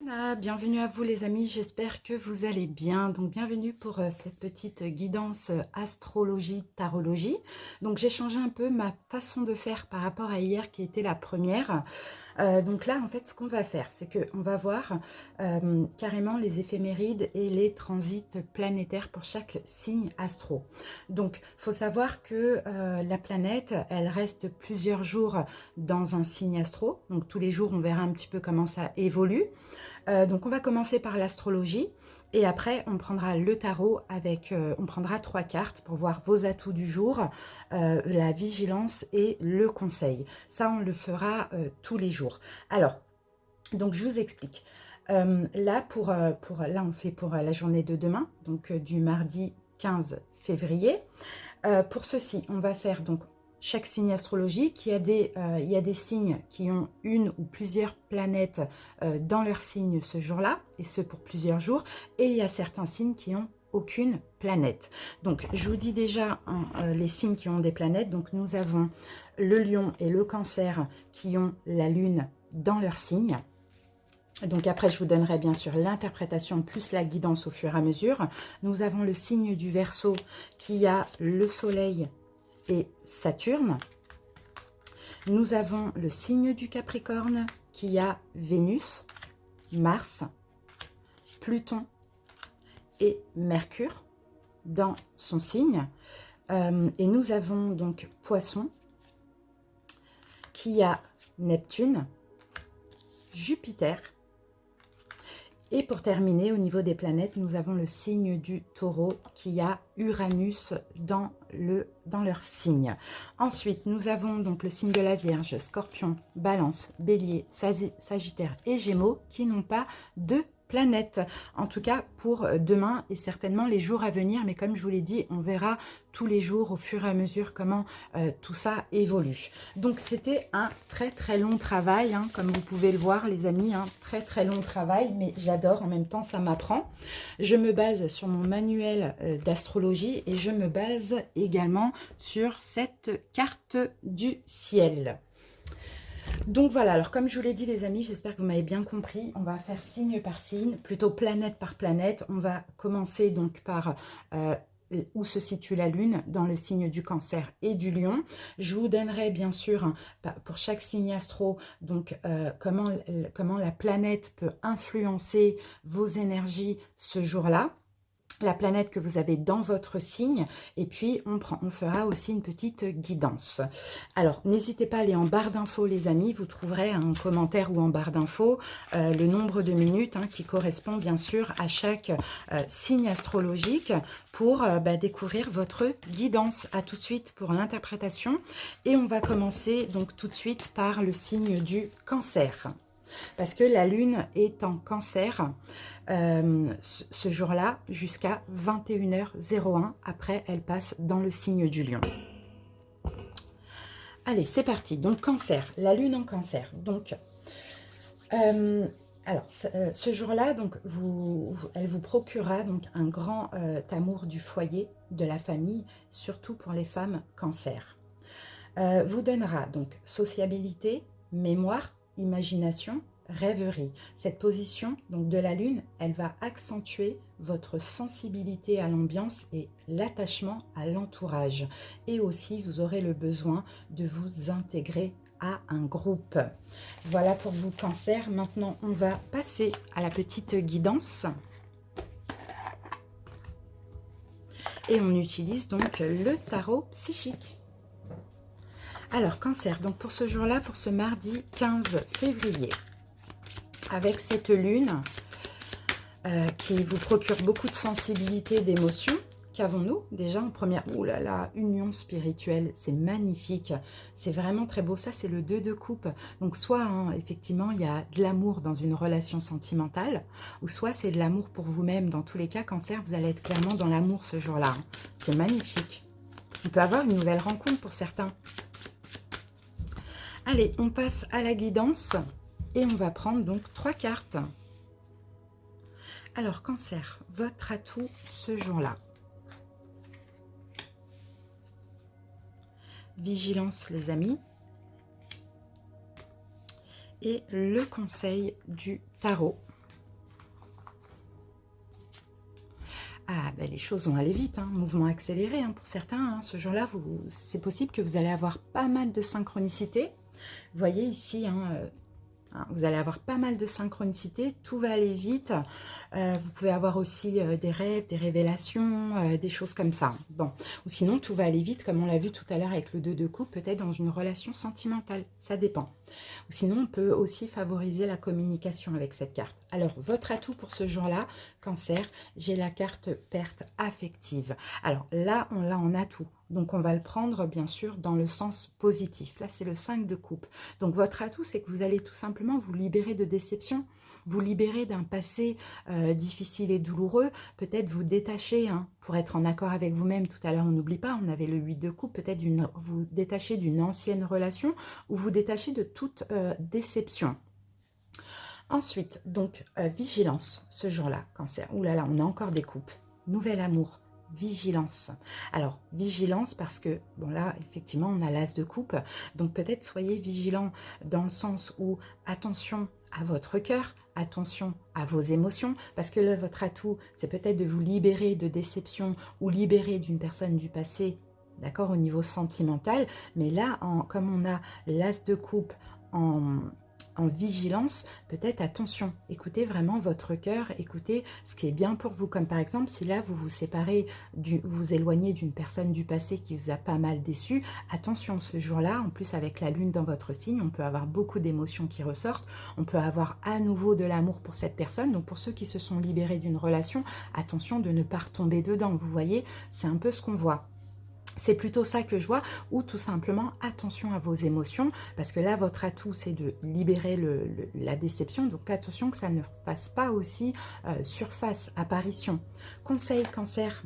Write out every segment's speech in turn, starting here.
Bienvenue à vous les amis, j'espère que vous allez bien. Donc bienvenue pour cette petite guidance astrologie, tarologie. Donc j'ai changé un peu ma façon de faire par rapport à hier qui était la première. Donc là en fait ce qu'on va faire c'est qu'on va voir carrément les éphémérides et les transits planétaires pour chaque signe astro. Donc il faut savoir que la planète elle reste plusieurs jours dans un signe astro. Donc tous les jours on verra un petit peu comment ça évolue. Donc on va commencer par l'astrologie et après on prendra le tarot avec, on prendra 3 cartes pour voir vos atouts du jour, la vigilance et le conseil. Ça on le fera tous les jours. Alors, donc je vous explique. Là, là on fait pour la journée de demain, donc du mardi 15 février. Pour ceci, on va faire donc chaque signe astrologique. Il y a des signes qui ont une ou plusieurs planètes dans leur signe ce jour-là, et ce pour plusieurs jours. Et il y a certains signes qui ont aucune planète. Donc, je vous dis déjà les signes qui ont des planètes. Donc, nous avons le lion et le cancer qui ont la lune dans leur signe. Donc après, je vous donnerai bien sûr l'interprétation plus la guidance au fur et à mesure. Nous avons le signe du Verseau qui a le Soleil et Saturne. Nous avons le signe du Capricorne qui a Vénus, Mars, Pluton et Mercure dans son signe. Et nous avons donc Poisson qui a Neptune, Jupiter. Et pour terminer, au niveau des planètes, nous avons le signe du Taureau qui a Uranus dans leur signe. Ensuite, nous avons donc le signe de la Vierge, Scorpion, Balance, Bélier, Sagittaire et Gémeaux qui n'ont pas de planète. En tout cas pour demain et certainement les jours à venir. Mais comme je vous l'ai dit, on verra tous les jours au fur et à mesure comment tout ça évolue. Donc c'était un très long travail, hein, comme vous pouvez le voir les amis, hein, très long travail, mais j'adore, en même temps ça m'apprend. Je me base sur mon manuel d'astrologie et je me base également sur cette carte du ciel. Donc voilà, alors comme je vous l'ai dit les amis, j'espère que vous m'avez bien compris, on va faire signe par signe, plutôt planète par planète. On va commencer donc par où se situe la Lune dans le signe du Cancer et du Lion. Je vous donnerai bien sûr hein, pour chaque signe astro donc comment la planète peut influencer vos énergies ce jour-là, la planète que vous avez dans votre signe, et puis on fera aussi une petite guidance. Alors n'hésitez pas à aller en barre d'infos les amis, vous trouverez un commentaire ou en barre d'infos le nombre de minutes hein, qui correspond bien sûr à chaque signe astrologique pour découvrir votre guidance. À tout de suite pour l'interprétation et on va commencer donc tout de suite par le signe du Cancer. Parce que la Lune est en Cancer ce jour-là jusqu'à 21h01. Après, elle passe dans le signe du Lion. Allez, c'est parti. Donc, Cancer, la Lune en Cancer. Donc, alors, ce jour-là, donc, elle vous procurera donc un grand amour du foyer, de la famille, surtout pour les femmes Cancer. Vous donnera donc sociabilité, mémoire, imagination, rêverie. Cette position donc de la Lune, elle va accentuer votre sensibilité à l'ambiance et l'attachement à l'entourage. Et aussi, vous aurez le besoin de vous intégrer à un groupe. Voilà pour vous, Cancer. Maintenant, on va passer à la petite guidance. Et on utilise donc le tarot psychique. Alors, Cancer, donc pour ce jour-là, pour ce mardi 15 février, avec cette lune qui vous procure beaucoup de sensibilité, d'émotion, qu'avons-nous déjà en première? Ouh là là, union spirituelle, c'est magnifique, c'est vraiment très beau. Ça, c'est le 2 de coupe. Donc, soit hein, effectivement, il y a de l'amour dans une relation sentimentale, ou soit c'est de l'amour pour vous-même. Dans tous les cas, Cancer, vous allez être clairement dans l'amour ce jour-là. C'est magnifique. On peut avoir une nouvelle rencontre pour certains. Allez, on passe à la guidance et on va prendre donc 3 cartes. Alors, Cancer, votre atout ce jour-là. Vigilance, les amis. Et le conseil du tarot. Ah, ben les choses vont aller vite, hein, mouvement accéléré hein, pour certains. Hein, ce jour-là, c'est possible que vous allez avoir pas mal de synchronicité. Vous voyez ici, vous allez avoir pas mal de synchronicité, tout va aller vite. Vous pouvez avoir aussi des rêves, des révélations, des choses comme ça. Bon, ou sinon tout va aller vite, comme on l'a vu tout à l'heure avec le 2 de coupe, peut-être dans une relation sentimentale, ça dépend. Ou sinon, on peut aussi favoriser la communication avec cette carte. Alors, votre atout pour ce jour-là, Cancer, j'ai la carte perte affective. Alors là, on l'a en atout. Donc, on va le prendre, bien sûr, dans le sens positif. Là, c'est le 5 de coupe. Donc, votre atout, c'est que vous allez tout simplement vous libérer de déception, vous libérer d'un passé difficile et douloureux, peut-être vous détacher pour être en accord avec vous-même. Tout à l'heure, on n'oublie pas, on avait le 8 de coupe, peut-être vous détacher d'une ancienne relation ou vous détacher de toute déception. Ensuite, donc, vigilance, ce jour-là, Cancer. Ouh là là, on a encore des coupes. Nouvel amour, vigilance. Alors, vigilance parce que, bon là, effectivement, on a l'as de coupe. Donc, peut-être soyez vigilant dans le sens où, attention à votre cœur, attention à vos émotions, parce que là, votre atout, c'est peut-être de vous libérer de déception ou libérer d'une personne du passé, d'accord, au niveau sentimental. Mais là, comme on a l'as de coupe en vigilance, peut-être attention, écoutez vraiment votre cœur, écoutez ce qui est bien pour vous, comme par exemple si là vous vous séparez, vous éloignez d'une personne du passé qui vous a pas mal déçu, attention ce jour-là, en plus avec la lune dans votre signe, on peut avoir beaucoup d'émotions qui ressortent, on peut avoir à nouveau de l'amour pour cette personne, donc pour ceux qui se sont libérés d'une relation, attention de ne pas retomber dedans, vous voyez, c'est un peu ce qu'on voit. C'est plutôt ça que je vois, ou tout simplement attention à vos émotions, parce que là, votre atout, c'est de libérer la déception, donc attention que ça ne fasse pas aussi surface, apparition. Conseil Cancer,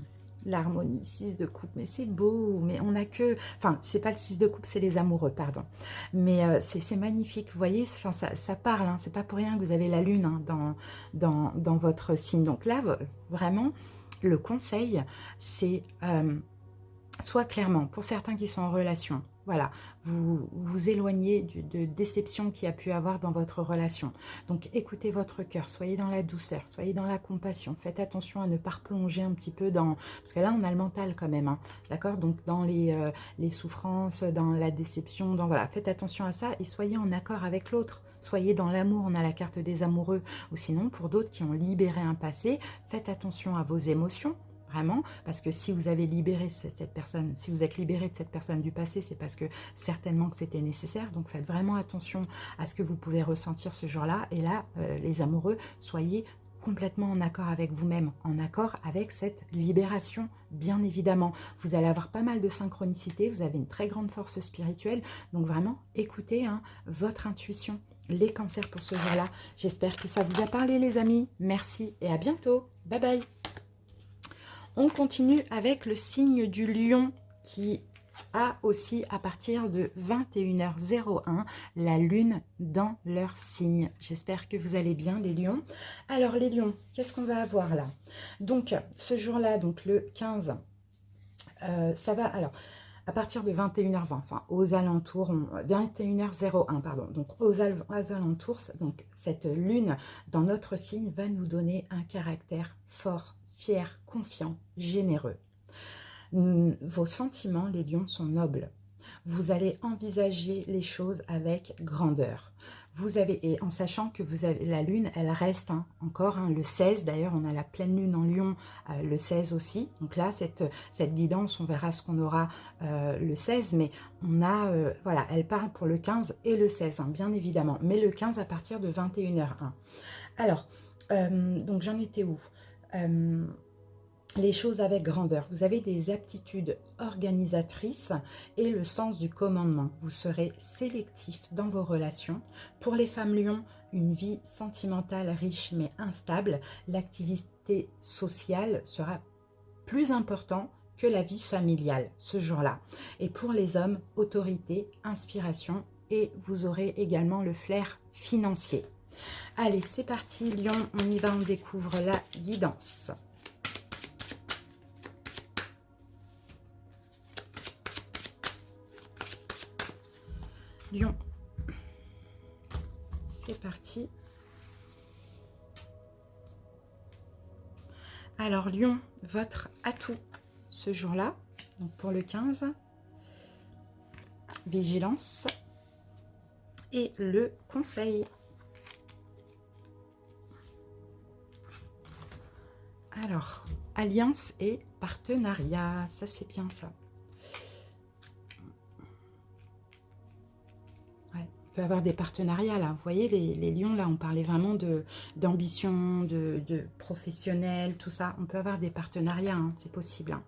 l'harmonie, 6 de coupe, mais c'est beau, mais on n'a que... Enfin, c'est pas le 6 de coupe, c'est les amoureux, pardon. Mais c'est magnifique, vous voyez, enfin, ça parle, c'est pas pour rien que vous avez la lune dans votre signe. Donc là, vraiment, le conseil, c'est... soit clairement, pour certains qui sont en relation, voilà, vous vous éloignez de déception qu'il y a pu avoir dans votre relation. Donc écoutez votre cœur, soyez dans la douceur, soyez dans la compassion, faites attention à ne pas replonger un petit peu dans... Parce que là, on a le mental quand même, d'accord? Donc dans les souffrances, dans la déception, voilà, faites attention à ça et soyez en accord avec l'autre. Soyez dans l'amour, on a la carte des amoureux. Ou sinon, pour d'autres qui ont libéré un passé, faites attention à vos émotions. Vraiment, parce que si vous avez libéré cette personne, si vous êtes libéré de cette personne du passé, c'est parce que certainement que c'était nécessaire. Donc faites vraiment attention à ce que vous pouvez ressentir ce jour-là. Et là, les amoureux, soyez complètement en accord avec vous-même, en accord avec cette libération, bien évidemment. Vous allez avoir pas mal de synchronicité, vous avez une très grande force spirituelle. Donc vraiment, écoutez votre intuition. Les cancers pour ce jour-là. J'espère que ça vous a parlé, les amis. Merci et à bientôt. Bye bye. On continue avec le signe du lion qui a aussi à partir de 21h01 la lune dans leur signe. J'espère que vous allez bien les lions. Alors les lions, qu'est-ce qu'on va avoir là? Donc ce jour-là, donc le 15, ça va... Alors, à partir de 21h20, enfin aux alentours, 21h01, pardon, donc aux alentours, donc cette lune dans notre signe va nous donner un caractère fort, fier, confiant, généreux. Vos sentiments, les lions, sont nobles. Vous allez envisager les choses avec grandeur. Vous avez, et en sachant que vous avez la lune, elle reste encore le 16. D'ailleurs, on a la pleine lune en lion le 16 aussi. Donc là, cette guidance, on verra ce qu'on aura le 16. Mais on a, voilà, elle parle pour le 15 et le 16, bien évidemment. Mais le 15 à partir de 21h01. Alors, donc j'en étais où les choses avec grandeur. Vous avez des aptitudes organisatrices et le sens du commandement. Vous serez sélectif dans vos relations. Pour les femmes lions, une vie sentimentale riche mais instable. L'activité sociale sera plus importante que la vie familiale ce jour-là. Et pour les hommes, autorité, inspiration et vous aurez également le flair financier. Allez, c'est parti, Lion, on y va, on découvre la guidance. Lion, c'est parti. Alors, Lion, votre atout ce jour-là, donc pour le 15, vigilance et le conseil. Alors, alliance et partenariat, ça c'est bien ça. Ouais, on peut avoir des partenariats là. Vous voyez, les lions là, on parlait vraiment d'ambition, de professionnel, tout ça. On peut avoir des partenariats, hein, c'est possible. Hein.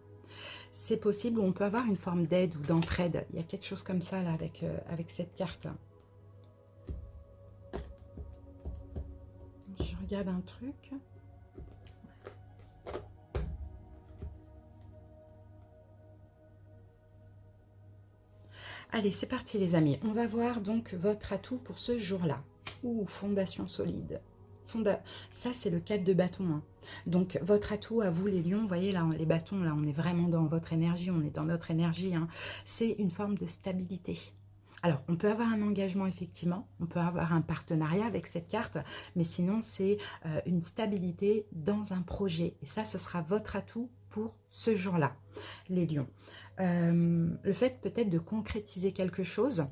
C'est possible, ou on peut avoir une forme d'aide ou d'entraide. Il y a quelque chose comme ça là avec, avec cette carte. Je regarde un truc. Allez, c'est parti les amis. On va voir donc votre atout pour ce jour-là. Ouh, fondation solide. Ça, c'est le 4 de bâton. Hein. Donc, votre atout à vous, les lions, vous voyez là, les bâtons, là, on est vraiment dans votre énergie, on est dans notre énergie. Hein. C'est une forme de stabilité. Alors, on peut avoir un engagement, effectivement, on peut avoir un partenariat avec cette carte, mais sinon, c'est une stabilité dans un projet. Et ça, ce sera votre atout pour ce jour-là, les lions. Le fait peut-être de concrétiser quelque chose,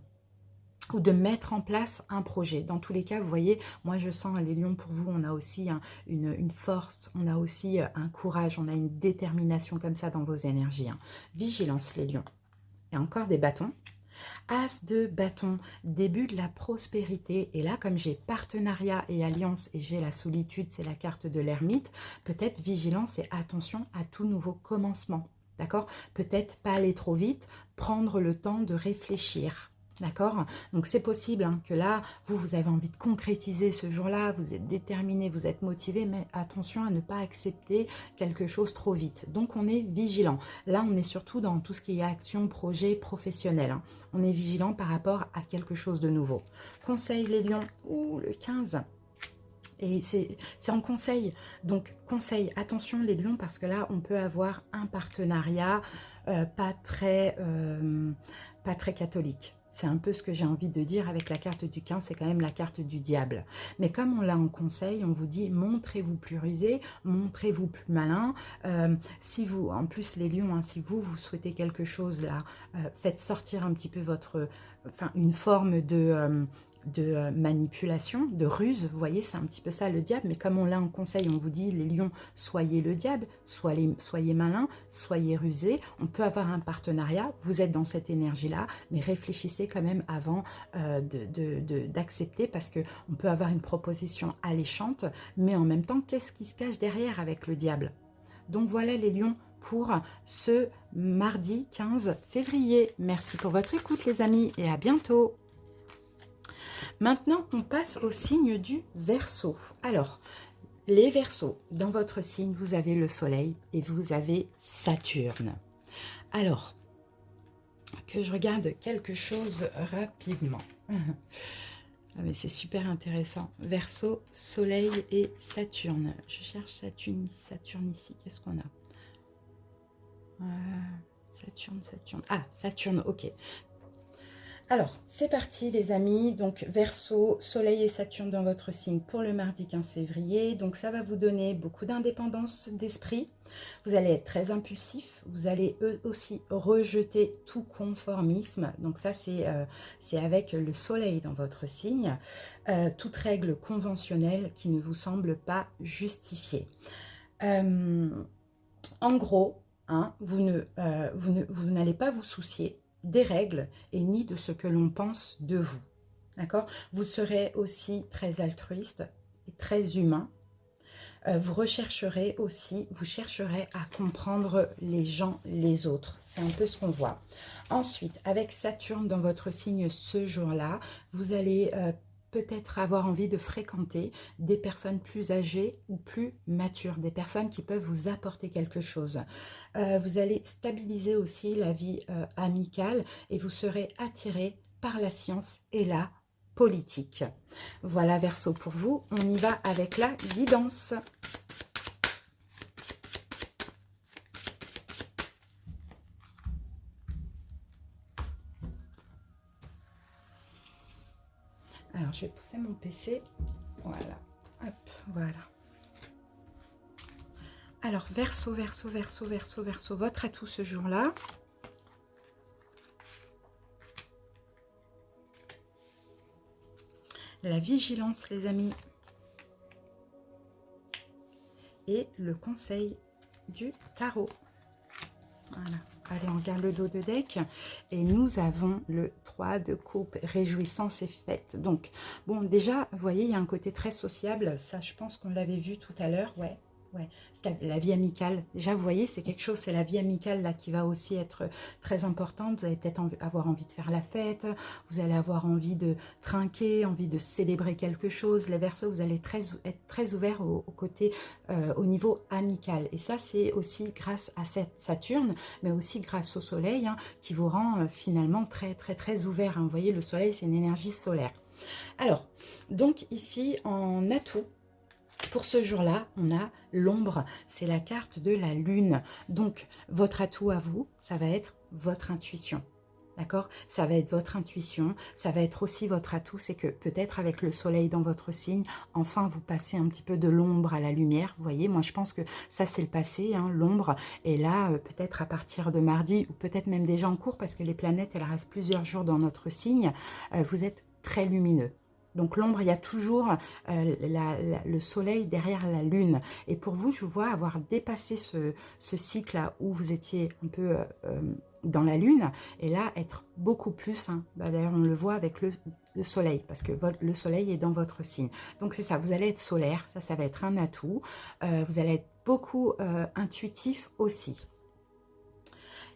ou de mettre en place un projet. Dans tous les cas, vous voyez, moi je sens les lions pour vous, on a aussi une force, on a aussi un courage, on a une détermination comme ça dans vos énergies. Hein. Vigilance les lions. Et encore des bâtons. As de bâton, début de la prospérité. Et là, comme j'ai partenariat et alliance et j'ai la solitude, c'est la carte de l'ermite, peut-être vigilance et attention à tout nouveau commencement. D'accord? Peut-être pas aller trop vite, prendre le temps de réfléchir. D'accord? Donc c'est possible hein, que là, vous avez envie de concrétiser ce jour-là, vous êtes déterminé, vous êtes motivé, mais attention à ne pas accepter quelque chose trop vite. Donc on est vigilant. Là, on est surtout dans tout ce qui est action, projet, professionnel. Hein. On est vigilant par rapport à quelque chose de nouveau. Conseil les lions, ouh, le 15. Et c'est en conseil. Donc, conseil, attention les lions, parce que là, on peut avoir un partenariat pas très catholique. C'est un peu ce que j'ai envie de dire avec la carte du 15, c'est quand même la carte du diable. Mais comme on l'a en conseil, on vous dit montrez-vous plus rusé, montrez-vous plus malin. Si vous, en plus les lions, hein, si vous souhaitez quelque chose là, faites sortir un petit peu votre, une forme de manipulation, de ruse, vous voyez, c'est un petit peu ça le diable, mais comme on l'a en conseil, on vous dit, les lions, soyez le diable, soyez malin, soyez rusé, on peut avoir un partenariat, vous êtes dans cette énergie-là, mais réfléchissez quand même avant d'accepter, parce qu'on peut avoir une proposition alléchante, mais en même temps, qu'est-ce qui se cache derrière avec le diable? Donc voilà les lions pour ce mardi 15 février. Merci pour votre écoute les amis, et à bientôt. Maintenant, on passe au signe du Verseau. Alors, les Verseaux, dans votre signe, vous avez le Soleil et vous avez Saturne. Alors, que je regarde quelque chose rapidement. Ah, mais c'est super intéressant. Verseau, Soleil et Saturne. Je cherche Saturne ici. Qu'est-ce qu'on a Saturne. Ah, Saturne, ok. Alors, c'est parti les amis, donc Verseau, Soleil et Saturne dans votre signe pour le mardi 15 février. Donc ça va vous donner beaucoup d'indépendance d'esprit. Vous allez être très impulsif, vous allez aussi rejeter tout conformisme. Donc ça c'est avec le Soleil dans votre signe. Toute règle conventionnelle qui ne vous semble pas justifiée. En gros, hein, vous n'allez pas vous soucier des règles et ni de ce que l'on pense de vous. D'accord? Vous serez aussi très altruiste et très humain. Vous chercherez à comprendre les gens, les autres. C'est un peu ce qu'on voit. Ensuite, avec Saturne dans votre signe ce jour-là, vous allez peut-être avoir envie de fréquenter des personnes plus âgées ou plus matures, des personnes qui peuvent vous apporter quelque chose. Vous allez stabiliser aussi la vie amicale et vous serez attiré par la science et la politique. Voilà Verseau pour vous, on y va avec la guidance. Alors je vais pousser mon PC, voilà, hop, voilà. Alors, Verseau, Verseau, Verseau, Verseau, Verseau, votre atout ce jour-là. La vigilance, les amis. Et le conseil du tarot. Voilà. Allez, on regarde le dos de deck. Et nous avons le 3 de coupe. Réjouissance et fête. Donc, bon, déjà, vous voyez, il y a un côté très sociable. Ça, je pense qu'on l'avait vu tout à l'heure. Ouais. Ouais, c'est la vie amicale. Déjà, vous voyez, c'est quelque chose, c'est la vie amicale là qui va aussi être très importante. Vous allez peut-être avoir envie de faire la fête, vous allez avoir envie de trinquer, envie de célébrer quelque chose. Les Verseaux, vous allez être très ouverts au côté, au niveau amical. Et ça, c'est aussi grâce à cette Saturne, mais aussi grâce au Soleil, hein, qui vous rend finalement très, très, très ouvert. Hein. Vous voyez, le Soleil, c'est une énergie solaire. Alors, donc ici, en atout, pour ce jour-là, on a l'ombre, c'est la carte de la lune. Donc, votre atout à vous, ça va être votre intuition. D'accord? Ça va être votre intuition, ça va être aussi votre atout, c'est que peut-être avec le soleil dans votre signe, enfin vous passez un petit peu de l'ombre à la lumière. Vous voyez, moi je pense que ça c'est le passé, hein, l'ombre. Et là, peut-être à partir de mardi, ou peut-être même déjà en cours, parce que les planètes, elles restent plusieurs jours dans notre signe, vous êtes très lumineux. Donc l'ombre, il y a toujours le soleil derrière la lune. Et pour vous, je vous vois avoir dépassé ce cycle-là où vous étiez un peu dans la lune. Et là, être beaucoup plus, hein, d'ailleurs on le voit avec le soleil, parce que le soleil est dans votre signe. Donc c'est ça, vous allez être solaire, ça va être un atout. Vous allez être beaucoup intuitif aussi.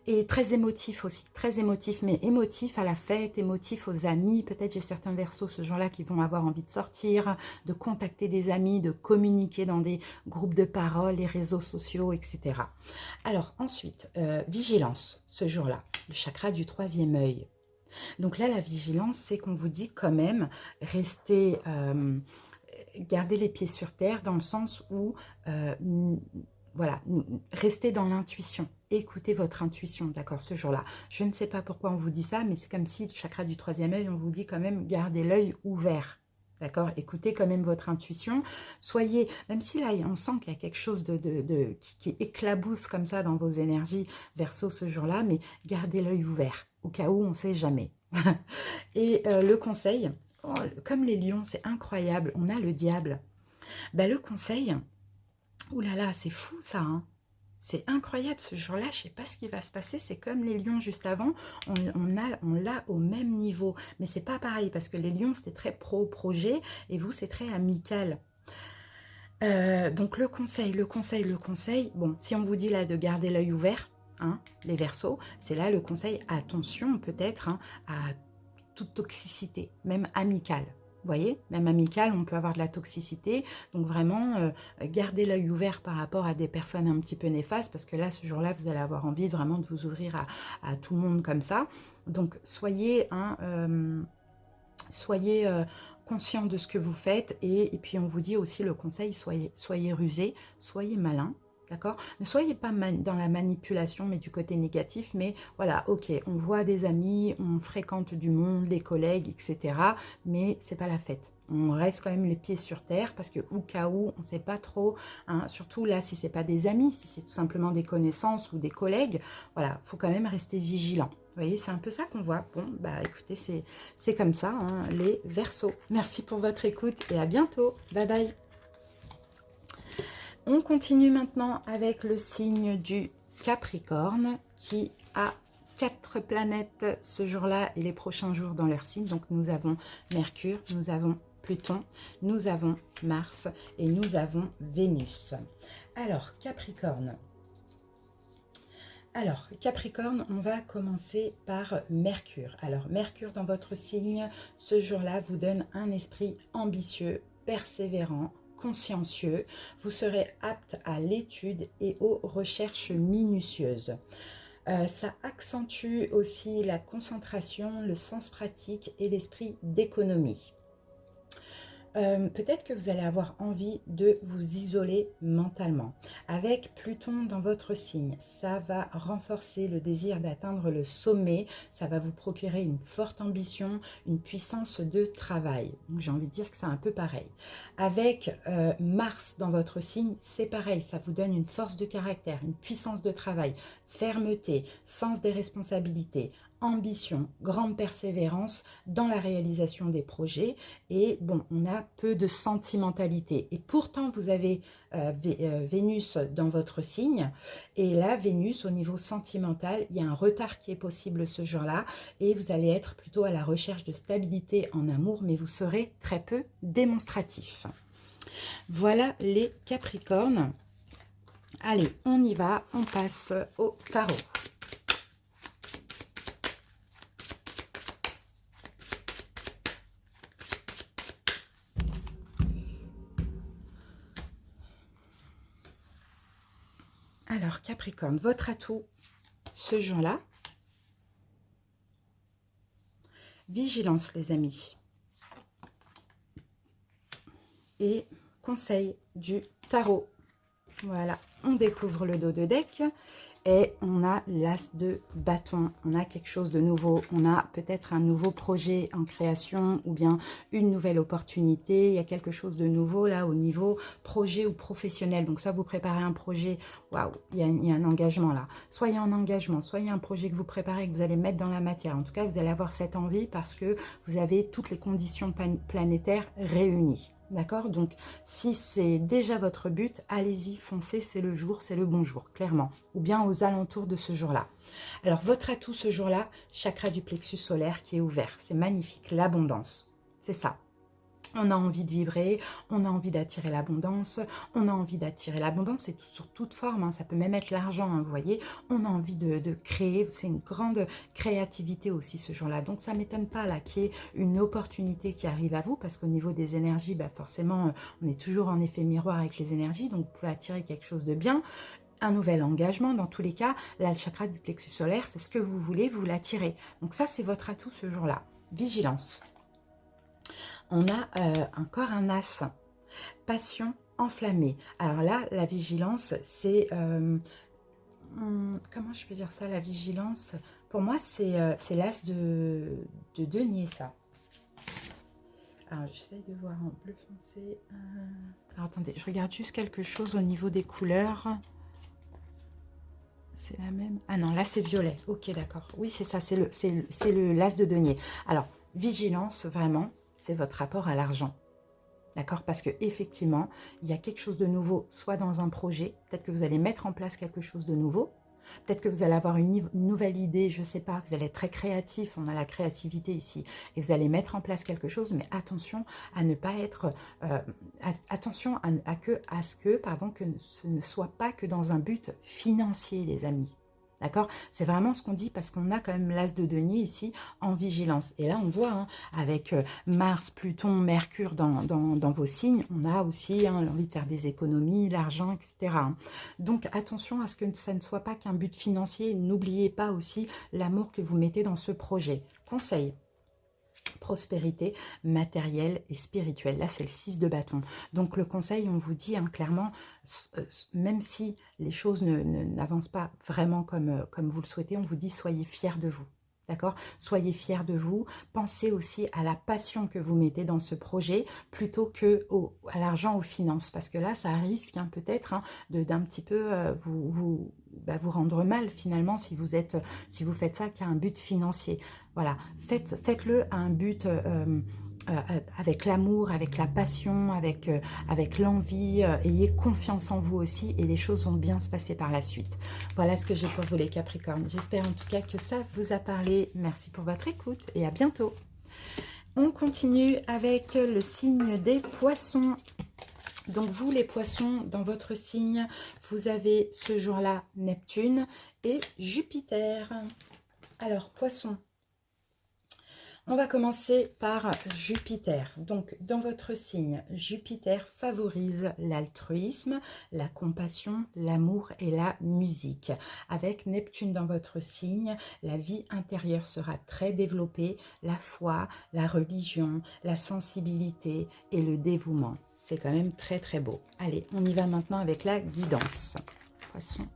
Et très émotif aussi, très émotif, mais émotif à la fête, émotif aux amis. Peut-être j'ai certains Verseaux ce jour-là qui vont avoir envie de sortir, de contacter des amis, de communiquer dans des groupes de parole, les réseaux sociaux, etc. Alors ensuite, vigilance ce jour-là, le chakra du troisième œil. Donc là, la vigilance, c'est qu'on vous dit quand même, restez... garder les pieds sur terre dans le sens où voilà, restez dans l'intuition, écoutez votre intuition, d'accord, ce jour-là. Je ne sais pas pourquoi on vous dit ça, mais c'est comme si le chakra du troisième œil, on vous dit quand même, gardez l'œil ouvert, d'accord, écoutez quand même votre intuition, soyez, même si là, on sent qu'il y a quelque chose qui éclabousse comme ça dans vos énergies, Verseau, ce jour-là, mais gardez l'œil ouvert, au cas où, on ne sait jamais. Et le conseil, oh, comme les lions, c'est incroyable, on a le diable. Ben, le conseil... Ouh là là, c'est fou ça, hein. C'est incroyable ce jour-là, je ne sais pas ce qui va se passer, c'est comme les lions juste avant, on l'a au même niveau, mais c'est pas pareil parce que les lions c'était très projet et vous c'est très amical. Donc le conseil, bon, si on vous dit là de garder l'œil ouvert, hein, les Verseaux, c'est là le conseil, attention peut-être hein, à toute toxicité, même amicale. Vous voyez, même amical, on peut avoir de la toxicité. Donc vraiment, gardez l'œil ouvert par rapport à des personnes un petit peu néfastes, parce que là, ce jour-là, vous allez avoir envie vraiment de vous ouvrir à tout le monde comme ça. Donc soyez, hein, conscient de ce que vous faites. Et puis on vous dit aussi le conseil, soyez rusé, soyez malin. D'accord? Ne soyez pas dans la manipulation, mais du côté négatif. Mais voilà, ok, on voit des amis, on fréquente du monde, des collègues, etc. Mais c'est pas la fête. On reste quand même les pieds sur terre parce que au cas où, on ne sait pas trop. Hein, surtout là, si c'est pas des amis, si c'est tout simplement des connaissances ou des collègues, voilà, faut quand même rester vigilant. Vous voyez, c'est un peu ça qu'on voit. Bon, bah écoutez, c'est comme ça, hein, les Verseaux. Merci pour votre écoute et à bientôt. Bye bye. On continue maintenant avec le signe du Capricorne qui a 4 planètes ce jour-là et les prochains jours dans leur signe. Donc nous avons Mercure, nous avons Pluton, nous avons Mars et nous avons Vénus. Alors Capricorne. Alors, Capricorne, on va commencer par Mercure. Alors, Mercure dans votre signe, ce jour-là, vous donne un esprit ambitieux, persévérant, consciencieux. Vous serez apte à l'étude et aux recherches minutieuses. Ça accentue aussi la concentration, le sens pratique et l'esprit d'économie. Peut-être que vous allez avoir envie de vous isoler mentalement. Avec Pluton dans votre signe, ça va renforcer le désir d'atteindre le sommet, ça va vous procurer une forte ambition, une puissance de travail. Donc j'ai envie de dire que c'est un peu pareil. Avec Mars dans votre signe, c'est pareil, ça vous donne une force de caractère, une puissance de travail, fermeté, sens des responsabilités, ambition, grande persévérance dans la réalisation des projets. Et bon, on a peu de sentimentalité. Et pourtant, vous avez Vénus dans votre signe. Et là, Vénus, au niveau sentimental, il y a un retard qui est possible ce jour-là. Et vous allez être plutôt à la recherche de stabilité en amour, mais vous serez très peu démonstratif. Voilà les Capricornes. Allez, on y va, on passe au tarot. Alors, Capricorne, votre atout ce jour-là, vigilance les amis. Et conseil du tarot. Voilà, on découvre le dos de deck et on a l'as de bâton. On a quelque chose de nouveau. On a peut-être un nouveau projet en création ou bien une nouvelle opportunité. Il y a quelque chose de nouveau là au niveau projet ou professionnel. Donc soit vous préparez un projet, waouh, il y a un engagement là. Soyez en engagement, soyez un projet que vous préparez, que vous allez mettre dans la matière. En tout cas, vous allez avoir cette envie parce que vous avez toutes les conditions planétaires réunies. D'accord? Donc, si c'est déjà votre but, allez-y, foncez, c'est le jour, c'est le bon jour, clairement. Ou bien aux alentours de ce jour-là. Alors, votre atout ce jour-là, chakra du plexus solaire qui est ouvert. C'est magnifique, l'abondance. C'est ça. On a envie de vibrer, on a envie d'attirer l'abondance, on a envie d'attirer l'abondance, c'est sur toute forme, hein, ça peut même être l'argent, hein, vous voyez, on a envie de créer, c'est une grande créativité aussi ce jour-là, donc ça ne m'étonne pas là qu'il y ait une opportunité qui arrive à vous, parce qu'au niveau des énergies, bah, forcément, on est toujours en effet miroir avec les énergies, donc vous pouvez attirer quelque chose de bien, un nouvel engagement, dans tous les cas, là, le chakra du plexus solaire, c'est ce que vous voulez, vous l'attirez, donc ça, c'est votre atout ce jour-là, vigilance. On a encore un as, passion enflammée. Alors là, la vigilance, c'est... comment je peux dire ça, la vigilance? Pour moi, c'est l'as de denier, ça. Alors, j'essaie de voir en bleu foncé. Alors, attendez, je regarde juste quelque chose au niveau des couleurs. C'est la même. Ah non, là, c'est violet. Ok, d'accord. Oui, c'est ça, c'est le l'as de denier. Alors, vigilance, vraiment, c'est votre rapport à l'argent. D'accord? Parce qu'effectivement, il y a quelque chose de nouveau, soit dans un projet, peut-être que vous allez mettre en place quelque chose de nouveau, peut-être que vous allez avoir une nouvelle idée, je ne sais pas, vous allez être très créatif, on a la créativité ici, et vous allez mettre en place quelque chose, mais attention à ne pas être, attention à ce que ce ne soit pas que dans un but financier, les amis. D'accord? C'est vraiment ce qu'on dit parce qu'on a quand même l'as de denier ici en vigilance. Et là, on voit, hein, avec Mars, Pluton, Mercure dans vos signes, on a aussi l'envie de faire des économies, l'argent, etc. Donc, attention à ce que ça ne soit pas qu'un but financier. N'oubliez pas aussi l'amour que vous mettez dans ce projet. Conseil. Prospérité matérielle et spirituelle. Là, c'est le 6 de bâton. Donc, le conseil, on vous dit clairement, même si les choses n'avancent pas vraiment comme vous le souhaitez, on vous dit soyez fiers de vous. D'accord? Soyez fiers de vous. Pensez aussi à la passion que vous mettez dans ce projet plutôt que à l'argent, aux finances. Parce que là, ça risque peut-être d'un petit peu vous rendre mal finalement si vous faites ça qu'à un but financier. Voilà, faites-le à un but avec l'amour, avec la passion, avec l'envie. Ayez confiance en vous aussi et les choses vont bien se passer par la suite. Voilà ce que j'ai pour vous les Capricornes. J'espère en tout cas que ça vous a parlé. Merci pour votre écoute et à bientôt. On continue avec le signe des poissons. Donc vous les poissons, dans votre signe, vous avez ce jour-là Neptune et Jupiter. Alors poissons. On va commencer par Jupiter. Donc, dans votre signe, Jupiter favorise l'altruisme, la compassion, l'amour et la musique. Avec Neptune dans votre signe, la vie intérieure sera très développée, la foi, la religion, la sensibilité et le dévouement. C'est quand même très très beau. Allez, on y va maintenant avec la guidance. Poisson.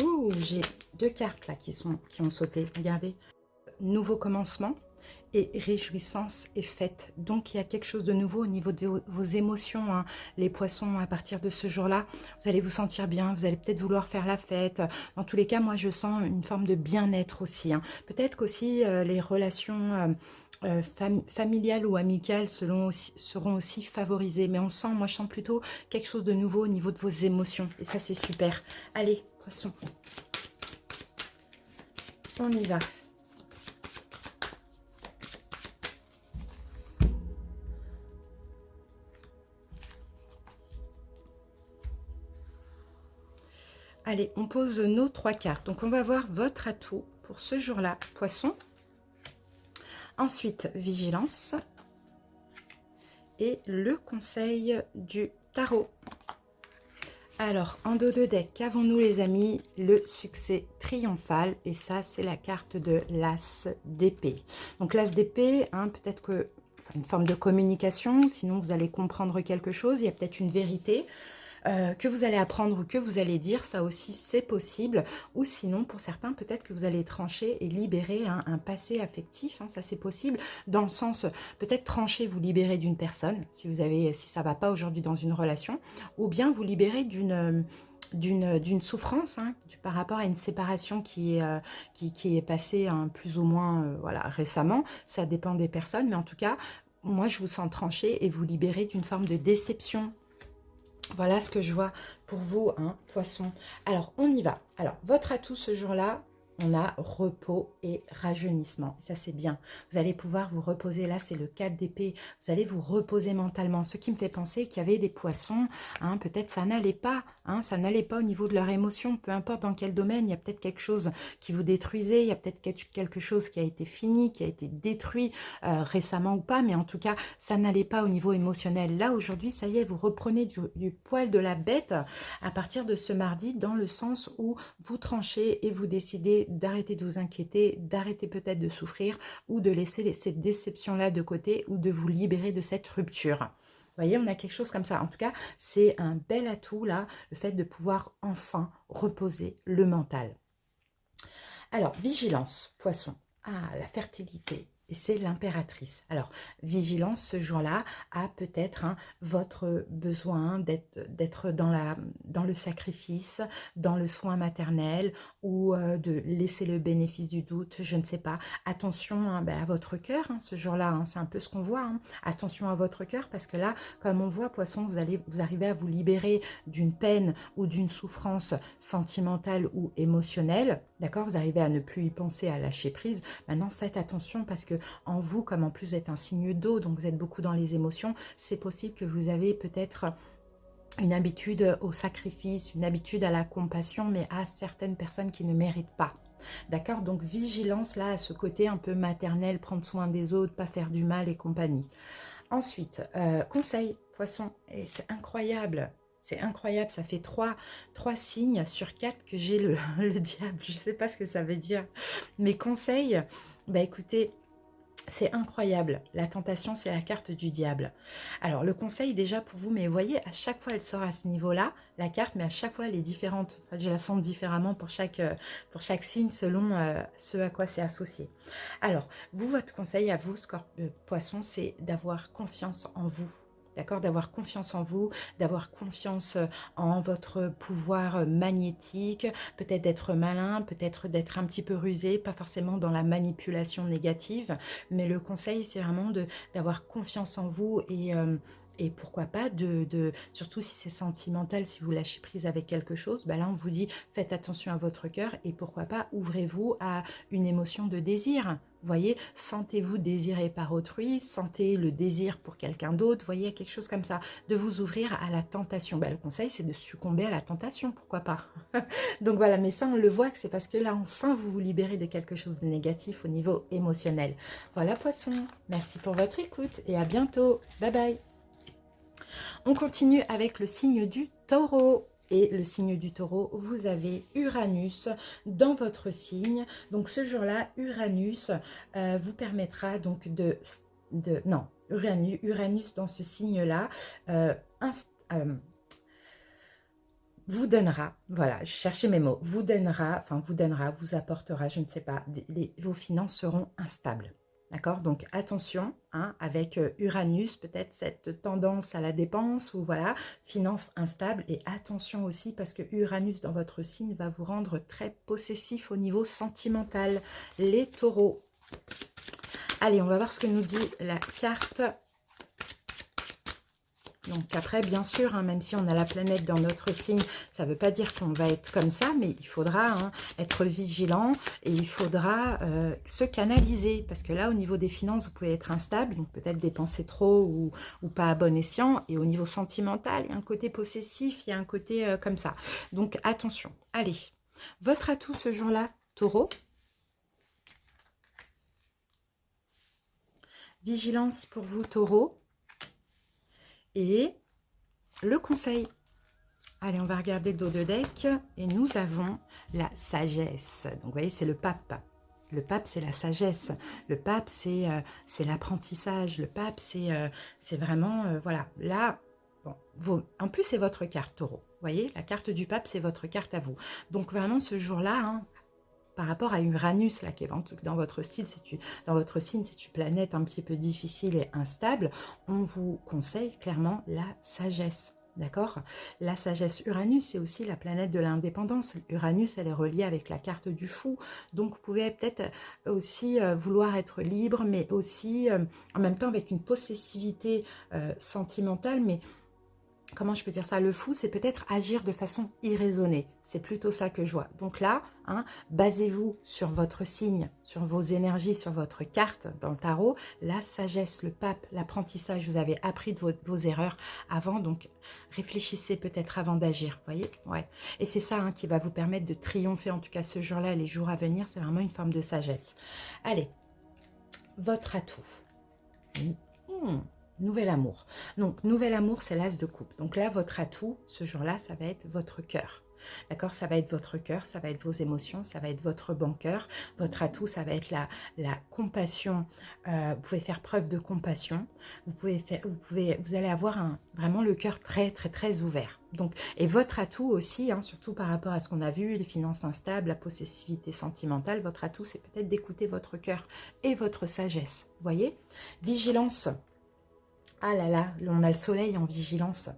Ouh, j'ai deux cartes là qui ont sauté. Regardez. Nouveau commencement et réjouissance est faite. Donc, il y a quelque chose de nouveau au niveau de vos émotions. Hein. Les poissons, à partir de ce jour-là, vous allez vous sentir bien. Vous allez peut-être vouloir faire la fête. Dans tous les cas, moi, je sens une forme de bien-être aussi. Hein. Peut-être qu'aussi les relations familiales ou amicales seront aussi favorisées. Mais on sent, moi, je sens plutôt quelque chose de nouveau au niveau de vos émotions. Et ça, c'est super. Allez, poisson. On y va. Allez, on pose nos trois cartes. Donc, on va voir votre atout pour ce jour-là, poisson. Ensuite, vigilance. Et le conseil du tarot. Alors, en dos de deck, qu'avons-nous les amis? Le succès triomphal. Et ça, c'est la carte de l'As d'épée. Donc, l'As d'épée, hein, peut-être que... Enfin, une forme de communication, sinon vous allez comprendre quelque chose. Il y a peut-être une vérité. Que vous allez apprendre ou que vous allez dire, ça aussi c'est possible, ou sinon pour certains peut-être que vous allez trancher et libérer un passé affectif, hein, ça c'est possible, dans le sens peut-être trancher, vous libérer d'une personne, si ça va pas aujourd'hui dans une relation, ou bien vous libérer d'une souffrance hein, par rapport à une séparation qui est passée hein, plus ou moins voilà, récemment, ça dépend des personnes, mais en tout cas, moi je vous sens trancher et vous libérer d'une forme de déception. Voilà ce que je vois pour vous, hein, poisson. Alors, on y va. Alors, votre atout ce jour-là, on a repos et rajeunissement. Ça, c'est bien. Vous allez pouvoir vous reposer. Là, c'est le 4 d'épée. Vous allez vous reposer mentalement. Ce qui me fait penser qu'il y avait des poissons. Hein, peut-être ça n'allait pas. Hein, ça n'allait pas au niveau de leur émotion. Peu importe dans quel domaine, il y a peut-être quelque chose qui vous détruisait. Il y a peut-être quelque chose qui a été fini, qui a été détruit récemment ou pas. Mais en tout cas, ça n'allait pas au niveau émotionnel. Là, aujourd'hui, ça y est, vous reprenez du poil de la bête à partir de ce mardi dans le sens où vous tranchez et vous décidez d'arrêter de vous inquiéter, d'arrêter peut-être de souffrir ou de laisser cette déception-là de côté ou de vous libérer de cette rupture. Vous voyez, on a quelque chose comme ça. En tout cas, c'est un bel atout là, le fait de pouvoir enfin reposer le mental. Alors, vigilance, poisson. Ah, la fertilité. Et c'est l'impératrice. Alors, vigilance ce jour-là à peut-être hein, votre besoin d'être dans le sacrifice, dans le soin maternel ou de laisser le bénéfice du doute, je ne sais pas. Attention hein, à votre cœur hein, ce jour-là, hein, c'est un peu ce qu'on voit. Hein. Attention à votre cœur parce que là, comme on voit, poisson, vous arrivez à vous libérer d'une peine ou d'une souffrance sentimentale ou émotionnelle. D'accord, vous arrivez à ne plus y penser, à lâcher prise. Maintenant, faites attention parce que en vous, comme en plus vous êtes un signe d'eau, donc vous êtes beaucoup dans les émotions, c'est possible que vous avez peut-être une habitude au sacrifice, une habitude à la compassion, mais à certaines personnes qui ne méritent pas. D'accord, donc vigilance là à ce côté un peu maternel, prendre soin des autres, pas faire du mal et compagnie. Ensuite, conseil, poisson, et c'est incroyable. C'est incroyable, ça fait 3 signes sur 4 que j'ai le diable. Je ne sais pas ce que ça veut dire. Mes conseils, bah écoutez, c'est incroyable. La tentation, c'est la carte du diable. Alors, le conseil déjà pour vous, mais vous voyez, à chaque fois, elle sort à ce niveau-là, la carte, mais à chaque fois, elle est différente. Enfin, je la sens différemment pour chaque signe selon ce à quoi c'est associé. Alors, vous, votre conseil à vous, Poisson, c'est d'avoir confiance en vous. D'accord, d'avoir confiance en vous, d'avoir confiance en votre pouvoir magnétique, peut-être d'être malin, peut-être d'être un petit peu rusé, pas forcément dans la manipulation négative, mais le conseil, c'est vraiment d'avoir confiance en vous et pourquoi pas, surtout si c'est sentimental, si vous lâchez prise avec quelque chose, bah là on vous dit faites attention à votre cœur et pourquoi pas ouvrez-vous à une émotion de désir. voyez, sentez-vous désiré par autrui, sentez le désir pour quelqu'un d'autre, voyez, quelque chose comme ça, de vous ouvrir à la tentation. Ben, le conseil, c'est de succomber à la tentation, pourquoi pas. Donc voilà, mais ça, on le voit que c'est parce que là, enfin, vous vous libérez de quelque chose de négatif au niveau émotionnel. Voilà, Poisson, merci pour votre écoute et à bientôt. Bye bye. On continue avec le signe du Taureau. Et le signe du Taureau, vous avez Uranus dans votre signe. Donc ce jour-là, Uranus vous permettra donc non, Uranus dans ce signe-là vous donnera, voilà, je cherchais mes mots, vous apportera, je ne sais pas, vos finances seront instables. D'accord? Donc attention, hein, avec Uranus, peut-être cette tendance à la dépense ou voilà, finances instables. Et attention aussi parce que Uranus dans votre signe va vous rendre très possessif au niveau sentimental. Les taureaux. Allez, on va voir ce que nous dit la carte. Donc après, bien sûr, hein, même si on a la planète dans notre signe, ça ne veut pas dire qu'on va être comme ça, mais il faudra être vigilant et il faudra se canaliser. Parce que là, au niveau des finances, vous pouvez être instable, donc peut-être dépenser trop ou pas à bon escient. Et au niveau sentimental, il y a un côté possessif, il y a un côté comme ça. Donc attention. Allez, votre atout ce jour-là, Taureau. Vigilance pour vous, Taureau. Et le conseil. Allez, on va regarder le dos de deck. Et nous avons la sagesse. Donc, vous voyez, c'est le pape. Le pape, c'est la sagesse. Le pape, c'est l'apprentissage. Le pape, c'est vraiment... voilà, là... Bon, en plus, c'est votre carte, Taureau. Vous voyez, la carte du pape, c'est votre carte à vous. Donc, vraiment, ce jour-là... hein, par rapport à Uranus, là, qui est dans votre signe, c'est une planète un petit peu difficile et instable, on vous conseille clairement la sagesse. D'accord? La sagesse. Uranus, c'est aussi la planète de l'indépendance. Uranus, elle est reliée avec la carte du fou. Donc, vous pouvez peut-être aussi vouloir être libre, mais aussi en même temps avec une possessivité sentimentale, mais... Comment je peux dire ça? Le fou, c'est peut-être agir de façon irraisonnée. C'est plutôt ça que je vois. Donc là, hein, basez-vous sur votre signe, sur vos énergies, sur votre carte dans le tarot. La sagesse, le pape, l'apprentissage, vous avez appris de vos erreurs avant. Donc, réfléchissez peut-être avant d'agir. Vous voyez? Ouais. Et c'est ça hein, qui va vous permettre de triompher. En tout cas, ce jour-là, les jours à venir, c'est vraiment une forme de sagesse. Allez, votre atout. Nouvel amour. Donc, nouvel amour, c'est l'as de coupe. Donc là, votre atout, ce jour-là, ça va être votre cœur. D'accord? Ça va être votre cœur, ça va être vos émotions, ça va être votre bon cœur. Votre atout, ça va être la compassion. Vous pouvez faire preuve de compassion. Vous allez avoir vraiment le cœur très, très, très ouvert. Donc, et votre atout aussi, hein, surtout par rapport à ce qu'on a vu, les finances instables, la possessivité sentimentale, votre atout, c'est peut-être d'écouter votre cœur et votre sagesse. Vous voyez? Vigilance. Ah là là, on a le soleil en vigilance.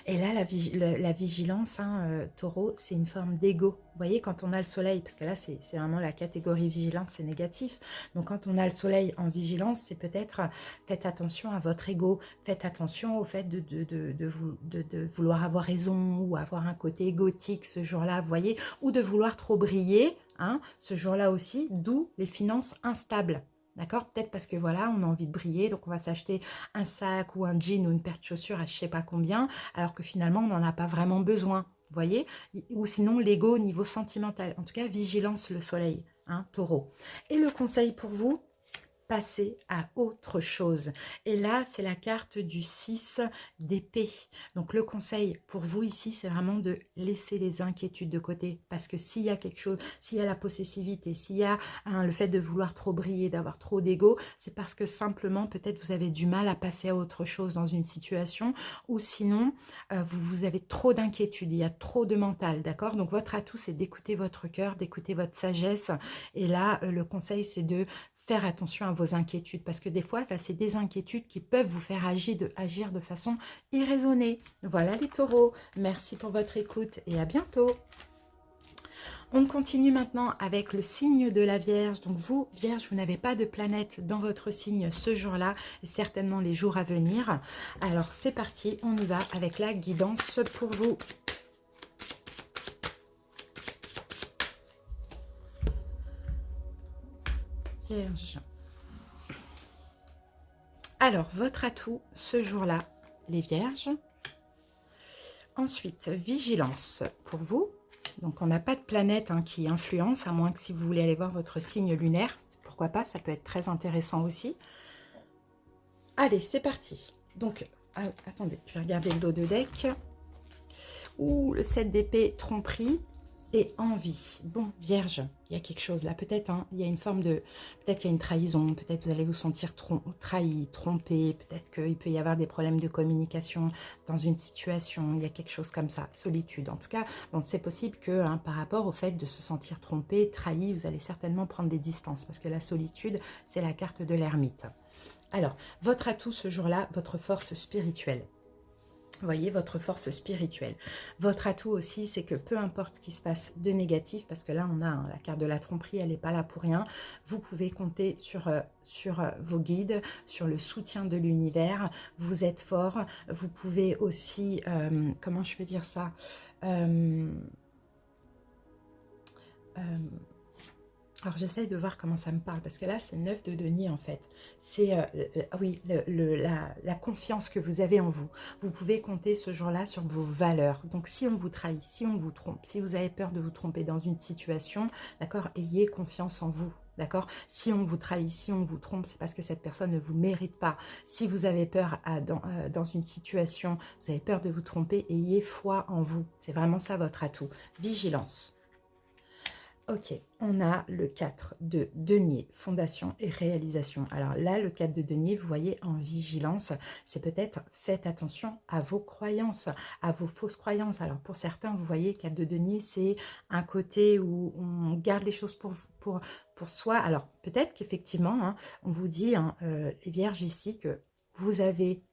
Et là, la vigilance, hein, Taureau, c'est une forme d'ego. Vous voyez, quand on a le soleil, parce que là, c'est vraiment la catégorie vigilance, c'est négatif. Donc, quand on a le soleil en vigilance, c'est peut-être, faites attention à votre ego. Faites attention au fait de vouloir avoir raison ou avoir un côté égotique ce jour-là, vous voyez, ou de vouloir trop briller, hein, ce jour-là aussi, d'où les finances instables. D'accord? Peut-être parce que voilà, on a envie de briller, donc on va s'acheter un sac ou un jean ou une paire de chaussures à je ne sais pas combien, alors que finalement, on n'en a pas vraiment besoin. Vous voyez? Ou sinon, l'ego au niveau sentimental. En tout cas, vigilance le soleil, hein, Taureau. Et le conseil pour vous, passer à autre chose. Et là, c'est la carte du 6 d'épée. Donc, le conseil pour vous ici, c'est vraiment de laisser les inquiétudes de côté. Parce que s'il y a quelque chose, s'il y a la possessivité, s'il y a le fait de vouloir trop briller, d'avoir trop d'ego, c'est parce que simplement, peut-être, vous avez du mal à passer à autre chose dans une situation. Ou sinon, vous avez trop d'inquiétudes, il y a trop de mental, d'accord? Donc, votre atout, c'est d'écouter votre cœur, d'écouter votre sagesse. Et là, le conseil, c'est de faire attention à vos inquiétudes, parce que des fois, là, c'est des inquiétudes qui peuvent vous faire agir de façon irraisonnée. Voilà les taureaux, merci pour votre écoute et à bientôt. On continue maintenant avec le signe de la Vierge. Donc vous, Vierge, vous n'avez pas de planète dans votre signe ce jour-là, et certainement les jours à venir. Alors c'est parti, on y va avec la guidance pour vous. Vierge. Alors, votre atout ce jour-là, les Vierges. Ensuite, vigilance pour vous. Donc, on n'a pas de planète qui influence, à moins que si vous voulez aller voir votre signe lunaire. Pourquoi pas, ça peut être très intéressant aussi. Allez, c'est parti. Donc, attendez, je vais regarder le dos de deck. Ouh, le 7 d'épée, tromperie et envie. Bon, Vierge, il y a quelque chose là. Peut-être, il y a une forme de... Peut-être il y a une trahison. Peut-être vous allez vous sentir trahi, trompé. Peut-être qu'il peut y avoir des problèmes de communication dans une situation. Il y a quelque chose comme ça. Solitude. En tout cas, bon, c'est possible que par rapport au fait de se sentir trompé, trahi, vous allez certainement prendre des distances. Parce que la solitude, c'est la carte de l'ermite. Alors, votre atout ce jour-là, votre force spirituelle. Voyez, votre force spirituelle. Votre atout aussi, c'est que peu importe ce qui se passe de négatif, parce que là, on a la carte de la tromperie, elle n'est pas là pour rien. Vous pouvez compter sur vos guides, sur le soutien de l'univers. Vous êtes fort. Vous pouvez aussi, comment je peux dire ça alors, j'essaye de voir comment ça me parle, parce que là, c'est 9 de denier, en fait. C'est, oui, la confiance que vous avez en vous. Vous pouvez compter ce jour-là sur vos valeurs. Donc, si on vous trahit, si on vous trompe, si vous avez peur de vous tromper dans une situation, d'accord, ayez confiance en vous. D'accord? Si on vous trahit, si on vous trompe, c'est parce que cette personne ne vous mérite pas. Si vous avez peur dans une situation, vous avez peur de vous tromper, ayez foi en vous. C'est vraiment ça votre atout. Vigilance. Ok, on a le 4 de denier, fondation et réalisation. Alors là, le 4 de denier, vous voyez, en vigilance, c'est peut-être faites attention à vos croyances, à vos fausses croyances. Alors pour certains, vous voyez, 4 de denier, c'est un côté où on garde les choses pour soi. Alors peut-être qu'effectivement, on vous dit, les Vierges ici, que vous avez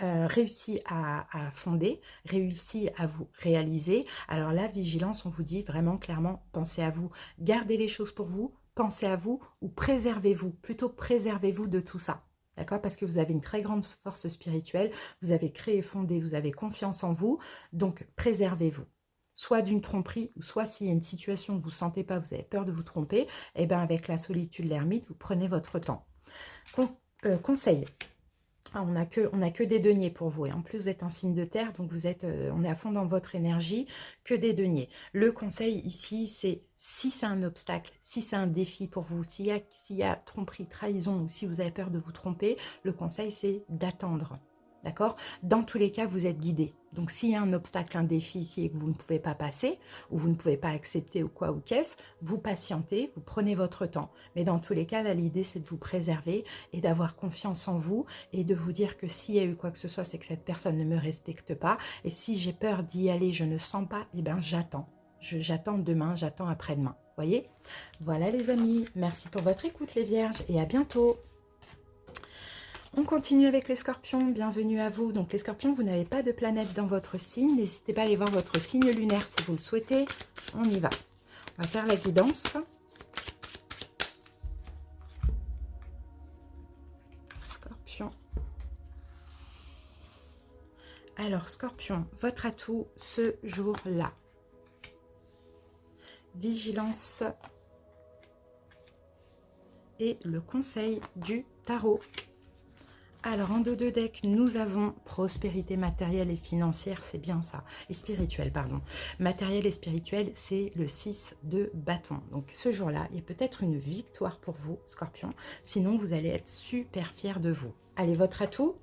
réussi à fonder, réussi à vous réaliser. Alors la vigilance, on vous dit vraiment clairement, pensez à vous, gardez les choses pour vous, pensez à vous ou préservez-vous, plutôt préservez-vous de tout ça. D'accord? Parce que vous avez une très grande force spirituelle, vous avez créé, fondé, vous avez confiance en vous, donc préservez-vous. Soit d'une tromperie, ou soit s'il y a une situation où vous ne sentez pas, vous avez peur de vous tromper, et bien avec la solitude, l'ermite, vous prenez votre temps. Conseil. On n'a que des deniers pour vous. Et en plus, vous êtes un signe de terre, donc vous êtes, on est à fond dans votre énergie, que des deniers. Le conseil ici, c'est si c'est un obstacle, si c'est un défi pour vous, s'il y a tromperie, trahison, ou si vous avez peur de vous tromper, le conseil, c'est d'attendre. D'accord? Dans tous les cas, vous êtes guidé. Donc, s'il y a un obstacle, un défi ici et que vous ne pouvez pas passer, ou vous ne pouvez pas accepter ou quoi ou qu'est-ce, vous patientez, vous prenez votre temps. Mais dans tous les cas, là, l'idée, c'est de vous préserver et d'avoir confiance en vous et de vous dire que s'il y a eu quoi que ce soit, c'est que cette personne ne me respecte pas. Et si j'ai peur d'y aller, je ne sens pas, eh bien, j'attends. J'attends demain, j'attends après-demain. Voyez? Voilà les amis, merci pour votre écoute les Vierges et à bientôt. On continue avec les scorpions, bienvenue à vous. Donc les scorpions, vous n'avez pas de planète dans votre signe. N'hésitez pas à aller voir votre signe lunaire si vous le souhaitez. On y va. On va faire la guidance. Scorpion. Alors scorpion, votre atout ce jour-là. Vigilance et le conseil du tarot. Alors, en dos de deck, nous avons prospérité matérielle et financière, c'est bien ça, et spirituelle, pardon. Matériel et spirituel, c'est le 6 de bâton. Donc, ce jour-là, il y a peut-être une victoire pour vous, Scorpion. Sinon, vous allez être super fiers de vous. Allez, votre atout,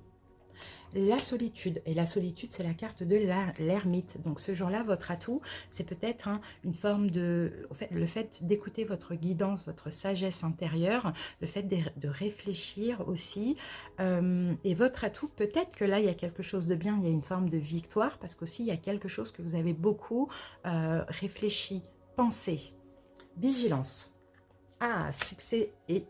la solitude. Et la solitude, c'est la carte de l'ermite. Donc, ce jour-là, votre atout, c'est peut-être une forme de... le fait d'écouter votre guidance, votre sagesse intérieure, le fait de réfléchir aussi. Et votre atout, peut-être que là, il y a quelque chose de bien, il y a une forme de victoire, parce qu'aussi, il y a quelque chose que vous avez beaucoup réfléchi, pensé. Vigilance. Ah, succès et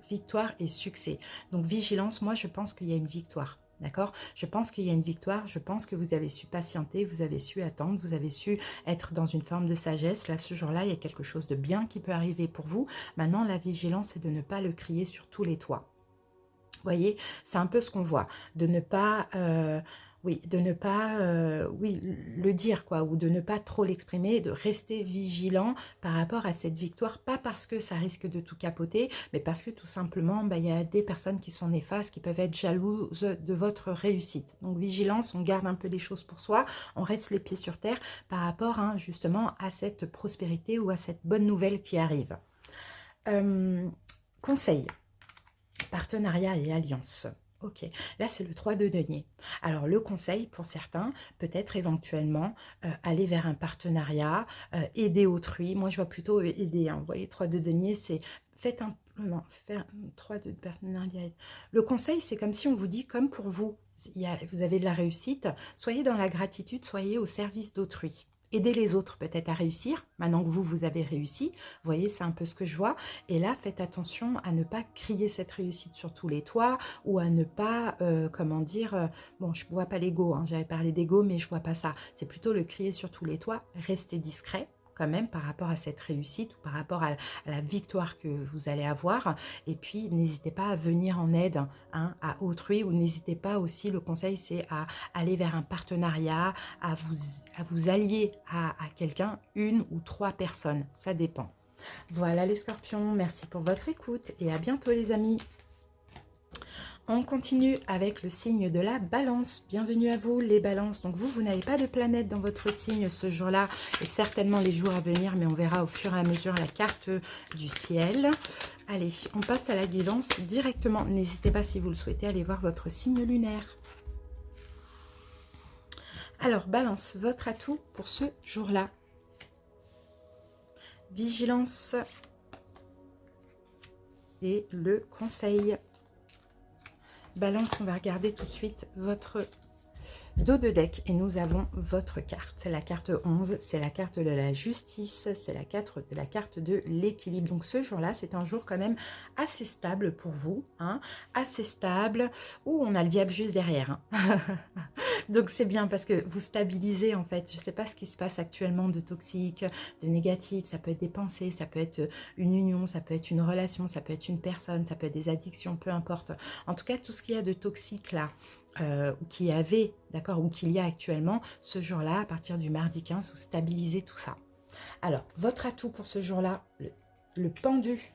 victoire et succès. Donc, vigilance, moi, je pense qu'il y a une victoire. D'accord? Je pense qu'il y a une victoire, je pense que vous avez su patienter, vous avez su attendre, vous avez su être dans une forme de sagesse. Là, ce jour-là, il y a quelque chose de bien qui peut arriver pour vous. Maintenant, la vigilance, c'est de ne pas le crier sur tous les toits. Vous voyez, c'est un peu ce qu'on voit, de ne pas... Oui, de ne pas, oui, le dire quoi, ou de ne pas trop l'exprimer, de rester vigilant par rapport à cette victoire, pas parce que ça risque de tout capoter, mais parce que tout simplement, bah, il y a des personnes qui sont néfastes, qui peuvent être jalouses de votre réussite. Donc vigilance, on garde un peu les choses pour soi, on reste les pieds sur terre par rapport hein, justement à cette prospérité ou à cette bonne nouvelle qui arrive. Conseil, partenariat et alliance. Ok, là c'est le 3 de denier. Alors le conseil pour certains, peut-être éventuellement aller vers un partenariat, aider autrui. Moi je vois plutôt aider, hein. Vous voyez, 3 de denier, c'est faites un... Non, faire 3 de partenariat. Le conseil, c'est comme si on vous dit, comme pour vous, vous avez de la réussite, soyez dans la gratitude, soyez au service d'autrui. Aidez les autres peut-être à réussir, maintenant que vous avez réussi. Vous voyez, c'est un peu ce que je vois. Et là, faites attention à ne pas crier cette réussite sur tous les toits ou à ne pas, comment dire, bon, je ne vois pas l'ego, hein, j'avais parlé d'ego, mais je ne vois pas ça. C'est plutôt le crier sur tous les toits, restez discret quand même par rapport à cette réussite ou par rapport à la victoire que vous allez avoir. Et puis, n'hésitez pas à venir en aide hein, à autrui ou n'hésitez pas aussi, le conseil, c'est à aller vers un partenariat, à vous allier à quelqu'un, 1 ou 3 personnes, ça dépend. Voilà les scorpions, merci pour votre écoute et à bientôt les amis. On continue avec le signe de la balance. Bienvenue à vous les balances. Donc vous n'avez pas de planète dans votre signe ce jour-là et certainement les jours à venir, mais on verra au fur et à mesure la carte du ciel. Allez, on passe à la guidance directement. N'hésitez pas si vous le souhaitez, aller voir votre signe lunaire. Alors, balance, votre atout pour ce jour-là. Vigilance et le conseil. Balance, on va regarder tout de suite votre dos de deck et nous avons votre carte. La carte 11, c'est la carte de la justice, c'est la carte de l'équilibre. Donc ce jour-là, c'est un jour quand même assez stable pour vous, hein, assez stable, où on a le diable juste derrière. Hein. Donc c'est bien parce que vous stabilisez en fait. Je ne sais pas ce qui se passe actuellement de toxique, de négatif. Ça peut être des pensées, ça peut être une union, ça peut être une relation, ça peut être une personne, ça peut être des addictions, peu importe. En tout cas, tout ce qu'il y a de toxique là, ou qu'il y avait, d'accord, ou qu'il y a actuellement, ce jour-là, à partir du mardi 15, vous stabilisez tout ça. Alors, votre atout pour ce jour-là, le pendu.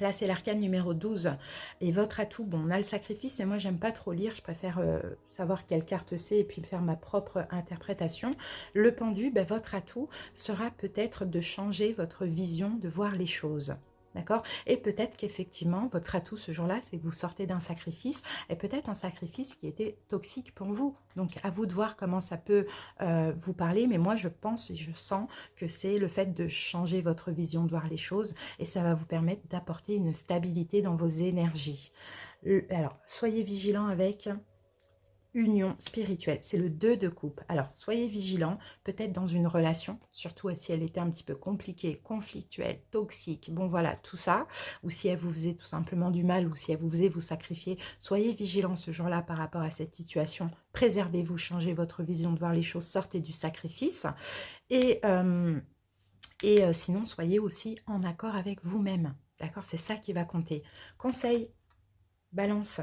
Là, c'est l'arcane numéro 12. Et votre atout, bon, on a le sacrifice, mais moi, j'aime pas trop lire. Je préfère savoir quelle carte c'est et puis me faire ma propre interprétation. Le pendu, ben, votre atout sera peut-être de changer votre vision, de voir les choses. D'accord? Et peut-être qu'effectivement, votre atout ce jour-là, c'est que vous sortez d'un sacrifice, et peut-être un sacrifice qui était toxique pour vous. Donc, à vous de voir comment ça peut vous parler. Mais moi, je pense et je sens que c'est le fait de changer votre vision, de voir les choses, et ça va vous permettre d'apporter une stabilité dans vos énergies. Alors, soyez vigilants avec union spirituelle, c'est le 2 de coupe. Alors, soyez vigilants, peut-être dans une relation, surtout si elle était un petit peu compliquée, conflictuelle, toxique, bon voilà, tout ça, ou si elle vous faisait tout simplement du mal, ou si elle vous faisait vous sacrifier, soyez vigilants ce jour-là par rapport à cette situation, préservez-vous, changez votre vision de voir les choses, sortez du sacrifice, et sinon, soyez aussi en accord avec vous-même, d'accord? C'est ça qui va compter. Conseil, balance.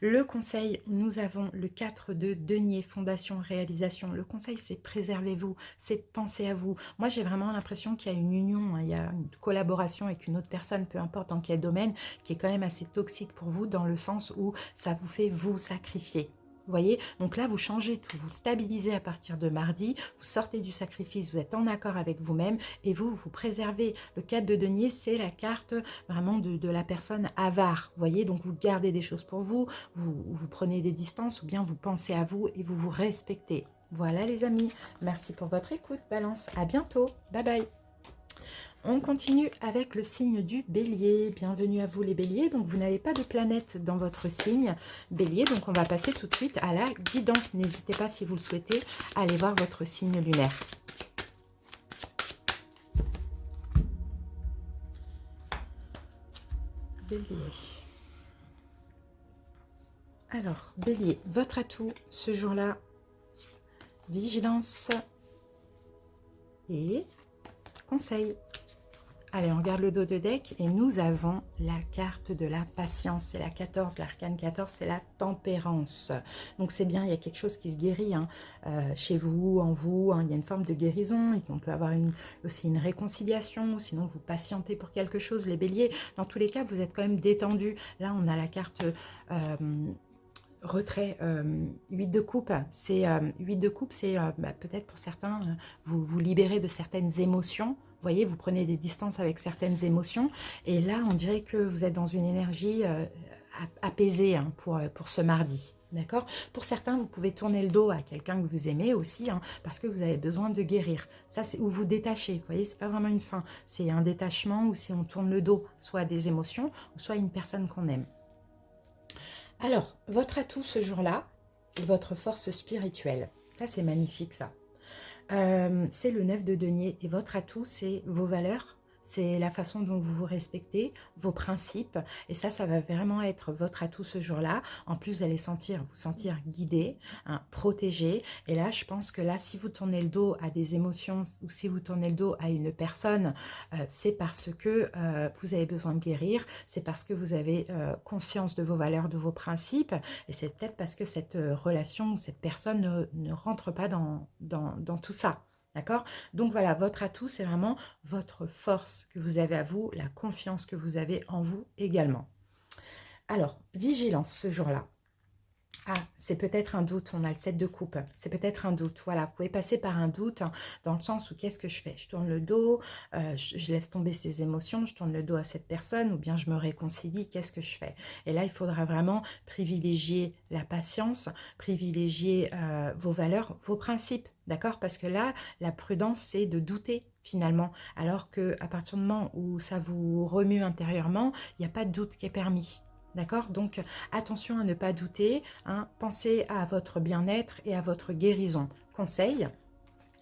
Le conseil, nous avons le 4 de denier, fondation, réalisation. Le conseil, c'est préservez-vous, c'est pensez à vous. Moi, j'ai vraiment l'impression qu'il y a une union, hein, il y a une collaboration avec une autre personne, peu importe dans quel domaine, qui est quand même assez toxique pour vous, dans le sens où ça vous fait vous sacrifier. Vous voyez, donc là, vous changez tout, vous stabilisez à partir de mardi, vous sortez du sacrifice, vous êtes en accord avec vous-même et vous préservez. Le 4 de denier, c'est la carte vraiment de la personne avare. Vous voyez, donc vous gardez des choses pour vous, vous prenez des distances ou bien vous pensez à vous et vous vous respectez. Voilà les amis, merci pour votre écoute, Balance. À bientôt, bye bye. On continue avec le signe du bélier. Bienvenue à vous les béliers. Donc vous n'avez pas de planète dans votre signe bélier. Donc on va passer tout de suite à la guidance. N'hésitez pas si vous le souhaitez à aller voir votre signe lunaire. Bélier. Alors, bélier, votre atout ce jour-là, vigilance et conseil. Allez, on regarde le dos de deck et nous avons la carte de la patience. C'est la 14, l'arcane 14, c'est la tempérance. Donc c'est bien, il y a quelque chose qui se guérit hein, chez vous, en vous. Hein, il y a une forme de guérison. On peut avoir aussi une réconciliation. Sinon, vous patientez pour quelque chose, les béliers. Dans tous les cas, vous êtes quand même détendu. Là, on a la carte... retrait, 8 de coupe, c'est 8 de coupe, c'est peut-être pour certains, vous vous libérez de certaines émotions. Vous voyez, vous prenez des distances avec certaines émotions. Et là, on dirait que vous êtes dans une énergie apaisée hein, pour ce mardi. D'accord? Pour certains, vous pouvez tourner le dos à quelqu'un que vous aimez aussi, hein, parce que vous avez besoin de guérir. Ça, c'est où vous détachez. Vous voyez, c'est pas vraiment une fin. C'est un détachement ou si on tourne le dos, soit à des émotions, ou soit à une personne qu'on aime. Alors, votre atout ce jour-là, votre force spirituelle. Ça, c'est magnifique, ça. C'est le 9 de denier et votre atout, c'est vos valeurs, c'est la façon dont vous vous respectez, vos principes. Et ça va vraiment être votre atout ce jour-là. En plus, vous allez vous sentir guidé, hein, protégé. Et là, je pense que là, si vous tournez le dos à des émotions ou si vous tournez le dos à une personne, c'est parce que vous avez besoin de guérir. C'est parce que vous avez conscience de vos valeurs, de vos principes. Et c'est peut-être parce que cette relation ou cette personne ne rentre pas dans tout ça. D'accord? Donc voilà, votre atout, c'est vraiment votre force que vous avez à vous, la confiance que vous avez en vous également. Alors, vigilance ce jour-là. Ah, c'est peut-être un doute, on a le 7 de coupe, c'est peut-être un doute, voilà, vous pouvez passer par un doute hein, dans le sens où qu'est-ce que je fais? Je tourne le dos, je laisse tomber ces émotions, je tourne le dos à cette personne ou bien je me réconcilie, qu'est-ce que je fais? Et là, il faudra vraiment privilégier la patience, privilégier vos valeurs, vos principes, d'accord? Parce que là, la prudence, c'est de douter finalement, alors qu'à partir du moment où ça vous remue intérieurement, il n'y a pas de doute qui est permis. D'accord? Donc, attention à ne pas douter. Hein, pensez à votre bien-être et à votre guérison. Conseil,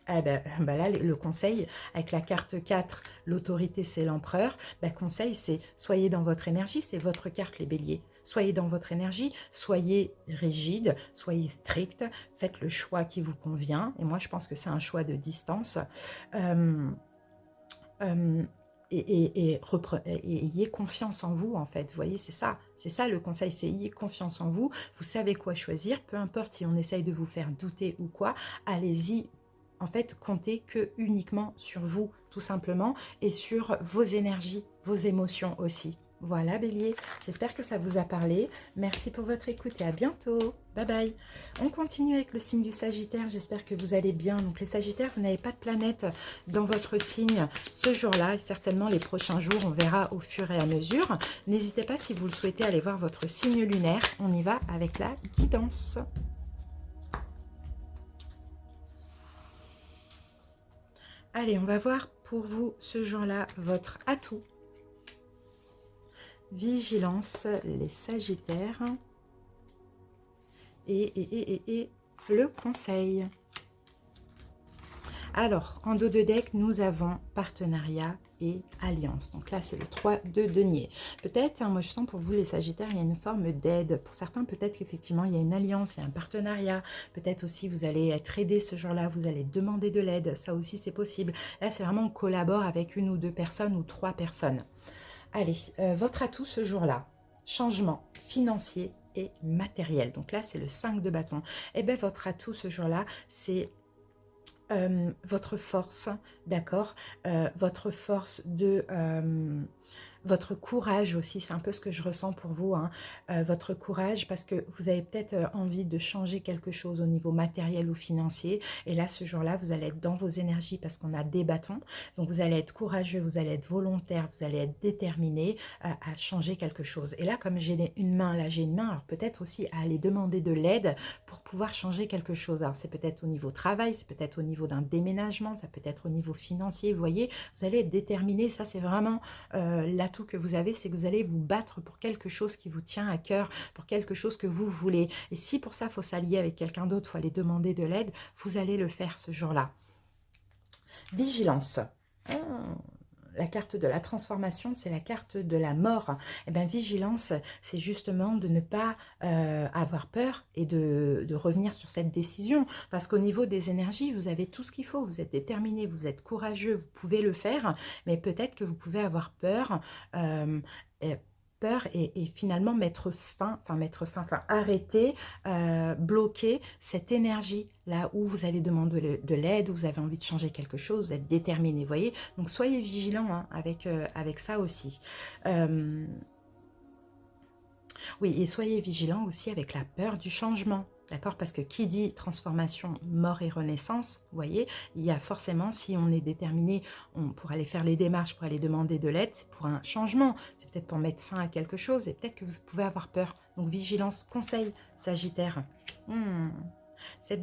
là, le conseil, avec la carte 4, l'autorité, c'est l'empereur. Conseil, c'est soyez dans votre énergie. C'est votre carte, les béliers. Soyez dans votre énergie. Soyez rigide. Soyez strict. Faites le choix qui vous convient. Et moi, je pense que c'est un choix de distance. Et ayez confiance en vous, en fait. Vous voyez, c'est ça le conseil, c'est ayez confiance en vous. Vous savez quoi choisir, peu importe si on essaye de vous faire douter ou quoi, allez-y. En fait, comptez que uniquement sur vous, tout simplement, et sur vos énergies, vos émotions aussi. Voilà, bélier, j'espère que ça vous a parlé. Merci pour votre écoute et à bientôt. Bye bye. On continue avec le signe du Sagittaire. J'espère que vous allez bien. Donc les Sagittaires, vous n'avez pas de planète dans votre signe ce jour-là. Et certainement les prochains jours, on verra au fur et à mesure. N'hésitez pas si vous le souhaitez aller voir votre signe lunaire. On y va avec la guidance. Allez, on va voir pour vous ce jour-là votre atout. Vigilance, les Sagittaires. Et le conseil. Alors, en dos de deck, nous avons partenariat et alliance. Donc là, c'est le 3 de denier. Peut-être, hein, moi je sens pour vous les Sagittaires, il y a une forme d'aide. Pour certains, peut-être qu'effectivement, il y a une alliance, il y a un partenariat. Peut-être aussi, vous allez être aidé ce jour-là, vous allez demander de l'aide. Ça aussi, c'est possible. Là, c'est vraiment, on collabore avec une ou deux personnes ou trois personnes. Allez, votre atout ce jour-là, changement financier et matériel. Donc là, c'est le 5 de bâton. Et bien, votre atout ce jour-là, c'est votre force, d'accord, votre force de... votre courage aussi, c'est un peu ce que je ressens pour vous, hein, votre courage parce que vous avez peut-être envie de changer quelque chose au niveau matériel ou financier et là ce jour-là vous allez être dans vos énergies parce qu'on a des bâtons, donc vous allez être courageux, vous allez être volontaire, vous allez être déterminé à changer quelque chose. Et là comme j'ai une main, là j'ai une main, alors peut-être aussi à aller demander de l'aide pour pouvoir changer quelque chose. Alors c'est peut-être au niveau travail, c'est peut-être au niveau d'un déménagement, ça peut être au niveau financier, vous voyez, vous allez être déterminé, ça c'est vraiment l'atout que vous avez, c'est que vous allez vous battre pour quelque chose qui vous tient à cœur, pour quelque chose que vous voulez. Et si pour ça, il faut s'allier avec quelqu'un d'autre, il faut aller demander de l'aide, vous allez le faire ce jour-là. Vigilance. la carte de la transformation, c'est la carte de la mort. Eh bien, vigilance, c'est justement de ne pas avoir peur et de revenir sur cette décision. Parce qu'au niveau des énergies, vous avez tout ce qu'il faut. Vous êtes déterminé, vous êtes courageux, vous pouvez le faire. Mais peut-être que vous pouvez avoir peur. Et, et finalement arrêter, bloquer cette énergie là où vous allez demander de l'aide, où vous avez envie de changer quelque chose, vous êtes déterminé, vous voyez. Donc soyez vigilants hein, avec ça aussi. Oui, et soyez vigilants aussi avec la peur du changement. D'accord? Parce que qui dit transformation, mort et renaissance, vous voyez, il y a forcément, si on est déterminé pour aller faire les démarches, pour aller demander de l'aide, c'est pour un changement, c'est peut-être pour mettre fin à quelque chose, et peut-être que vous pouvez avoir peur. Donc vigilance, conseil, Sagittaire. Cette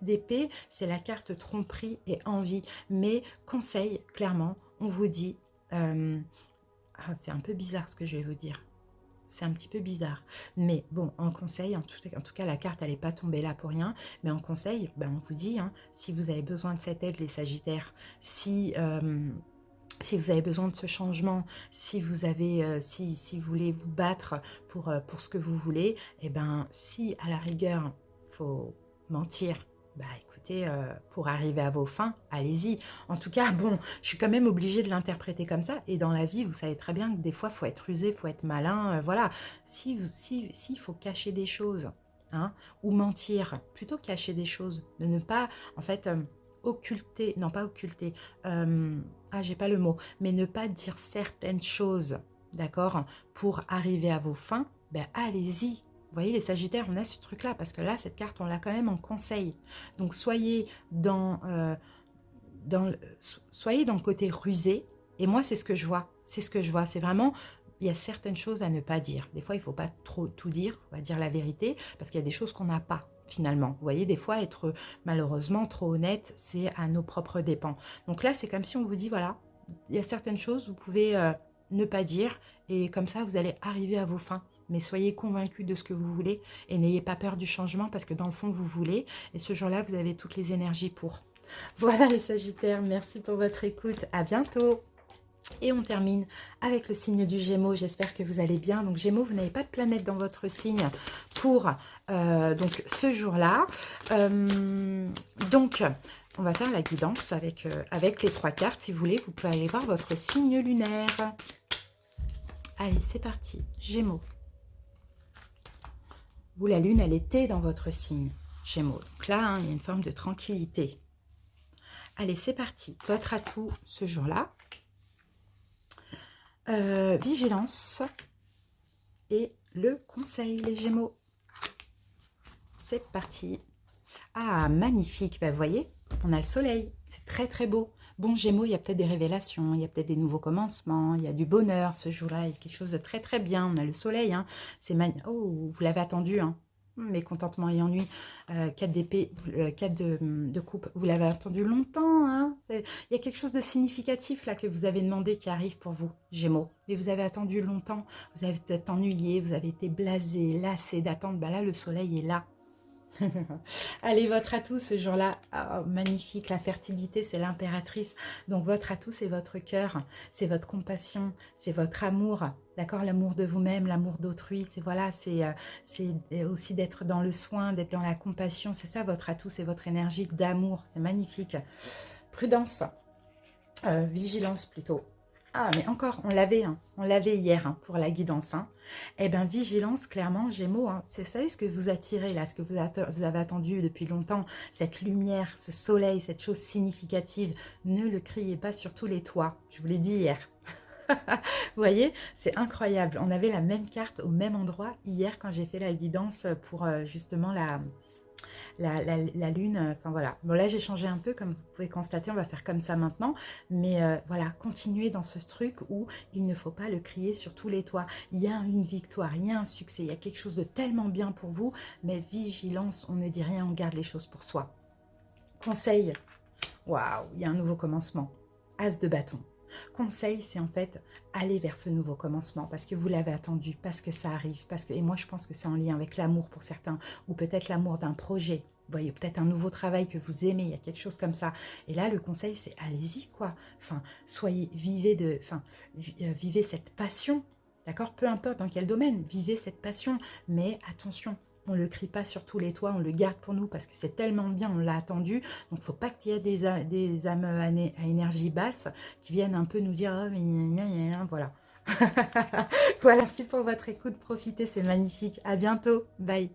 d'épée, c'est la carte tromperie et envie. Mais conseil, clairement, on vous dit, c'est un peu bizarre ce que je vais vous dire. C'est un petit peu bizarre. Mais bon, en conseil, en tout cas, la carte, elle n'est pas tombée là pour rien. Mais en conseil, ben, on vous dit, hein, si vous avez besoin de cette aide, les Sagittaires, si vous avez besoin de ce changement, si vous avez, si vous voulez vous battre pour ce que vous voulez, et ben, si à la rigueur, il faut mentir, bah écoutez, pour arriver à vos fins, allez-y. En tout cas, bon, je suis quand même obligée de l'interpréter comme ça. Et dans la vie, vous savez très bien que des fois, il faut être rusé, il faut être malin. Voilà, s'il faut cacher des choses, hein, ou mentir, plutôt cacher des choses, de ne pas, en fait, occulter, non pas occulter, j'ai pas le mot, mais ne pas dire certaines choses, d'accord, pour arriver à vos fins, ben allez-y. Vous voyez, les Sagittaires, on a ce truc-là, parce que là, cette carte, on l'a quand même en conseil. Donc, soyez soyez dans le côté rusé. Et moi, c'est ce que je vois. C'est ce que je vois. C'est vraiment, il y a certaines choses à ne pas dire. Des fois, il ne faut pas trop tout dire. On va dire la vérité, parce qu'il y a des choses qu'on n'a pas, finalement. Vous voyez, des fois, être malheureusement trop honnête, c'est à nos propres dépens. Donc là, c'est comme si on vous dit, voilà, il y a certaines choses, vous pouvez ne pas dire. Et comme ça, vous allez arriver à vos fins. Mais soyez convaincus de ce que vous voulez et n'ayez pas peur du changement parce que dans le fond, vous voulez. Et ce jour-là, vous avez toutes les énergies pour. Voilà les Sagittaires, merci pour votre écoute. À bientôt. Et on termine avec le signe du Gémeaux. J'espère que vous allez bien. Donc Gémeaux, vous n'avez pas de planète dans votre signe pour donc ce jour-là. Donc, on va faire la guidance avec les 3 cartes. Si vous voulez, vous pouvez aller voir votre signe lunaire. Allez, c'est parti. Gémeaux. Vous, la lune, elle était dans votre signe, Gémeaux. Donc là, hein, il y a une forme de tranquillité. Allez, c'est parti. Votre atout ce jour-là. Vigilance et le conseil, les Gémeaux. C'est parti. Ah, magnifique. Ben, vous voyez, on a le soleil. C'est très, très beau. Bon, Gémeaux, il y a peut-être des révélations, il y a peut-être des nouveaux commencements, il y a du bonheur ce jour-là, il y a quelque chose de très, très bien. On a le soleil. Hein. C'est Oh, vous l'avez attendu, hein. Mécontentement et ennui, 4 d'épée, 4 de coupe, vous l'avez attendu longtemps, hein. Il y a quelque chose de significatif là que vous avez demandé qui arrive pour vous, Gémeaux, et vous avez attendu longtemps, vous avez peut-être ennuyé, vous avez été blasé, lassé d'attendre, bah là le soleil est là. Allez, votre atout ce jour-là, oh, magnifique, la fertilité, c'est l'impératrice. Donc votre atout, c'est votre cœur, c'est votre compassion, c'est votre amour, d'accord, l'amour de vous-même, l'amour d'autrui, c'est voilà, c'est aussi d'être dans le soin, d'être dans la compassion, c'est ça votre atout, c'est votre énergie d'amour, c'est magnifique. Prudence, vigilance plutôt. Ah, mais encore, on l'avait hier hein, pour la guidance. Hein. Eh bien, vigilance, clairement, Gémeaux, hein, c'est ça ce que vous attirez là, ce que vous avez attendu depuis longtemps, cette lumière, ce soleil, cette chose significative. Ne le criez pas sur tous les toits, je vous l'ai dit hier. Vous voyez, c'est incroyable. On avait la même carte au même endroit hier quand j'ai fait la guidance pour justement la lune, enfin voilà. Bon là j'ai changé un peu comme vous pouvez constater, on va faire comme ça maintenant. Mais voilà, continuez dans ce truc où il ne faut pas le crier sur tous les toits. Il y a une victoire, il y a un succès, il y a quelque chose de tellement bien pour vous. Mais vigilance, on ne dit rien, on garde les choses pour soi. Conseil, waouh, il y a un nouveau commencement. As de bâton. Conseil, c'est en fait aller vers ce nouveau commencement parce que vous l'avez attendu, parce que ça arrive, et moi je pense que c'est en lien avec l'amour pour certains ou peut-être l'amour d'un projet, voyez peut-être un nouveau travail que vous aimez, il y a quelque chose comme ça. Et là, le conseil, c'est allez-y, quoi. Enfin, vivez cette passion, d'accord? Peu importe dans quel domaine, vivez cette passion. Mais attention, on ne le crie pas sur tous les toits, on le garde pour nous parce que c'est tellement bien, on l'a attendu. Donc, il ne faut pas qu'il y ait des âmes à énergie basse qui viennent un peu nous dire, ah, mais voilà. Voilà, merci pour votre écoute, profitez, c'est magnifique. À bientôt, bye.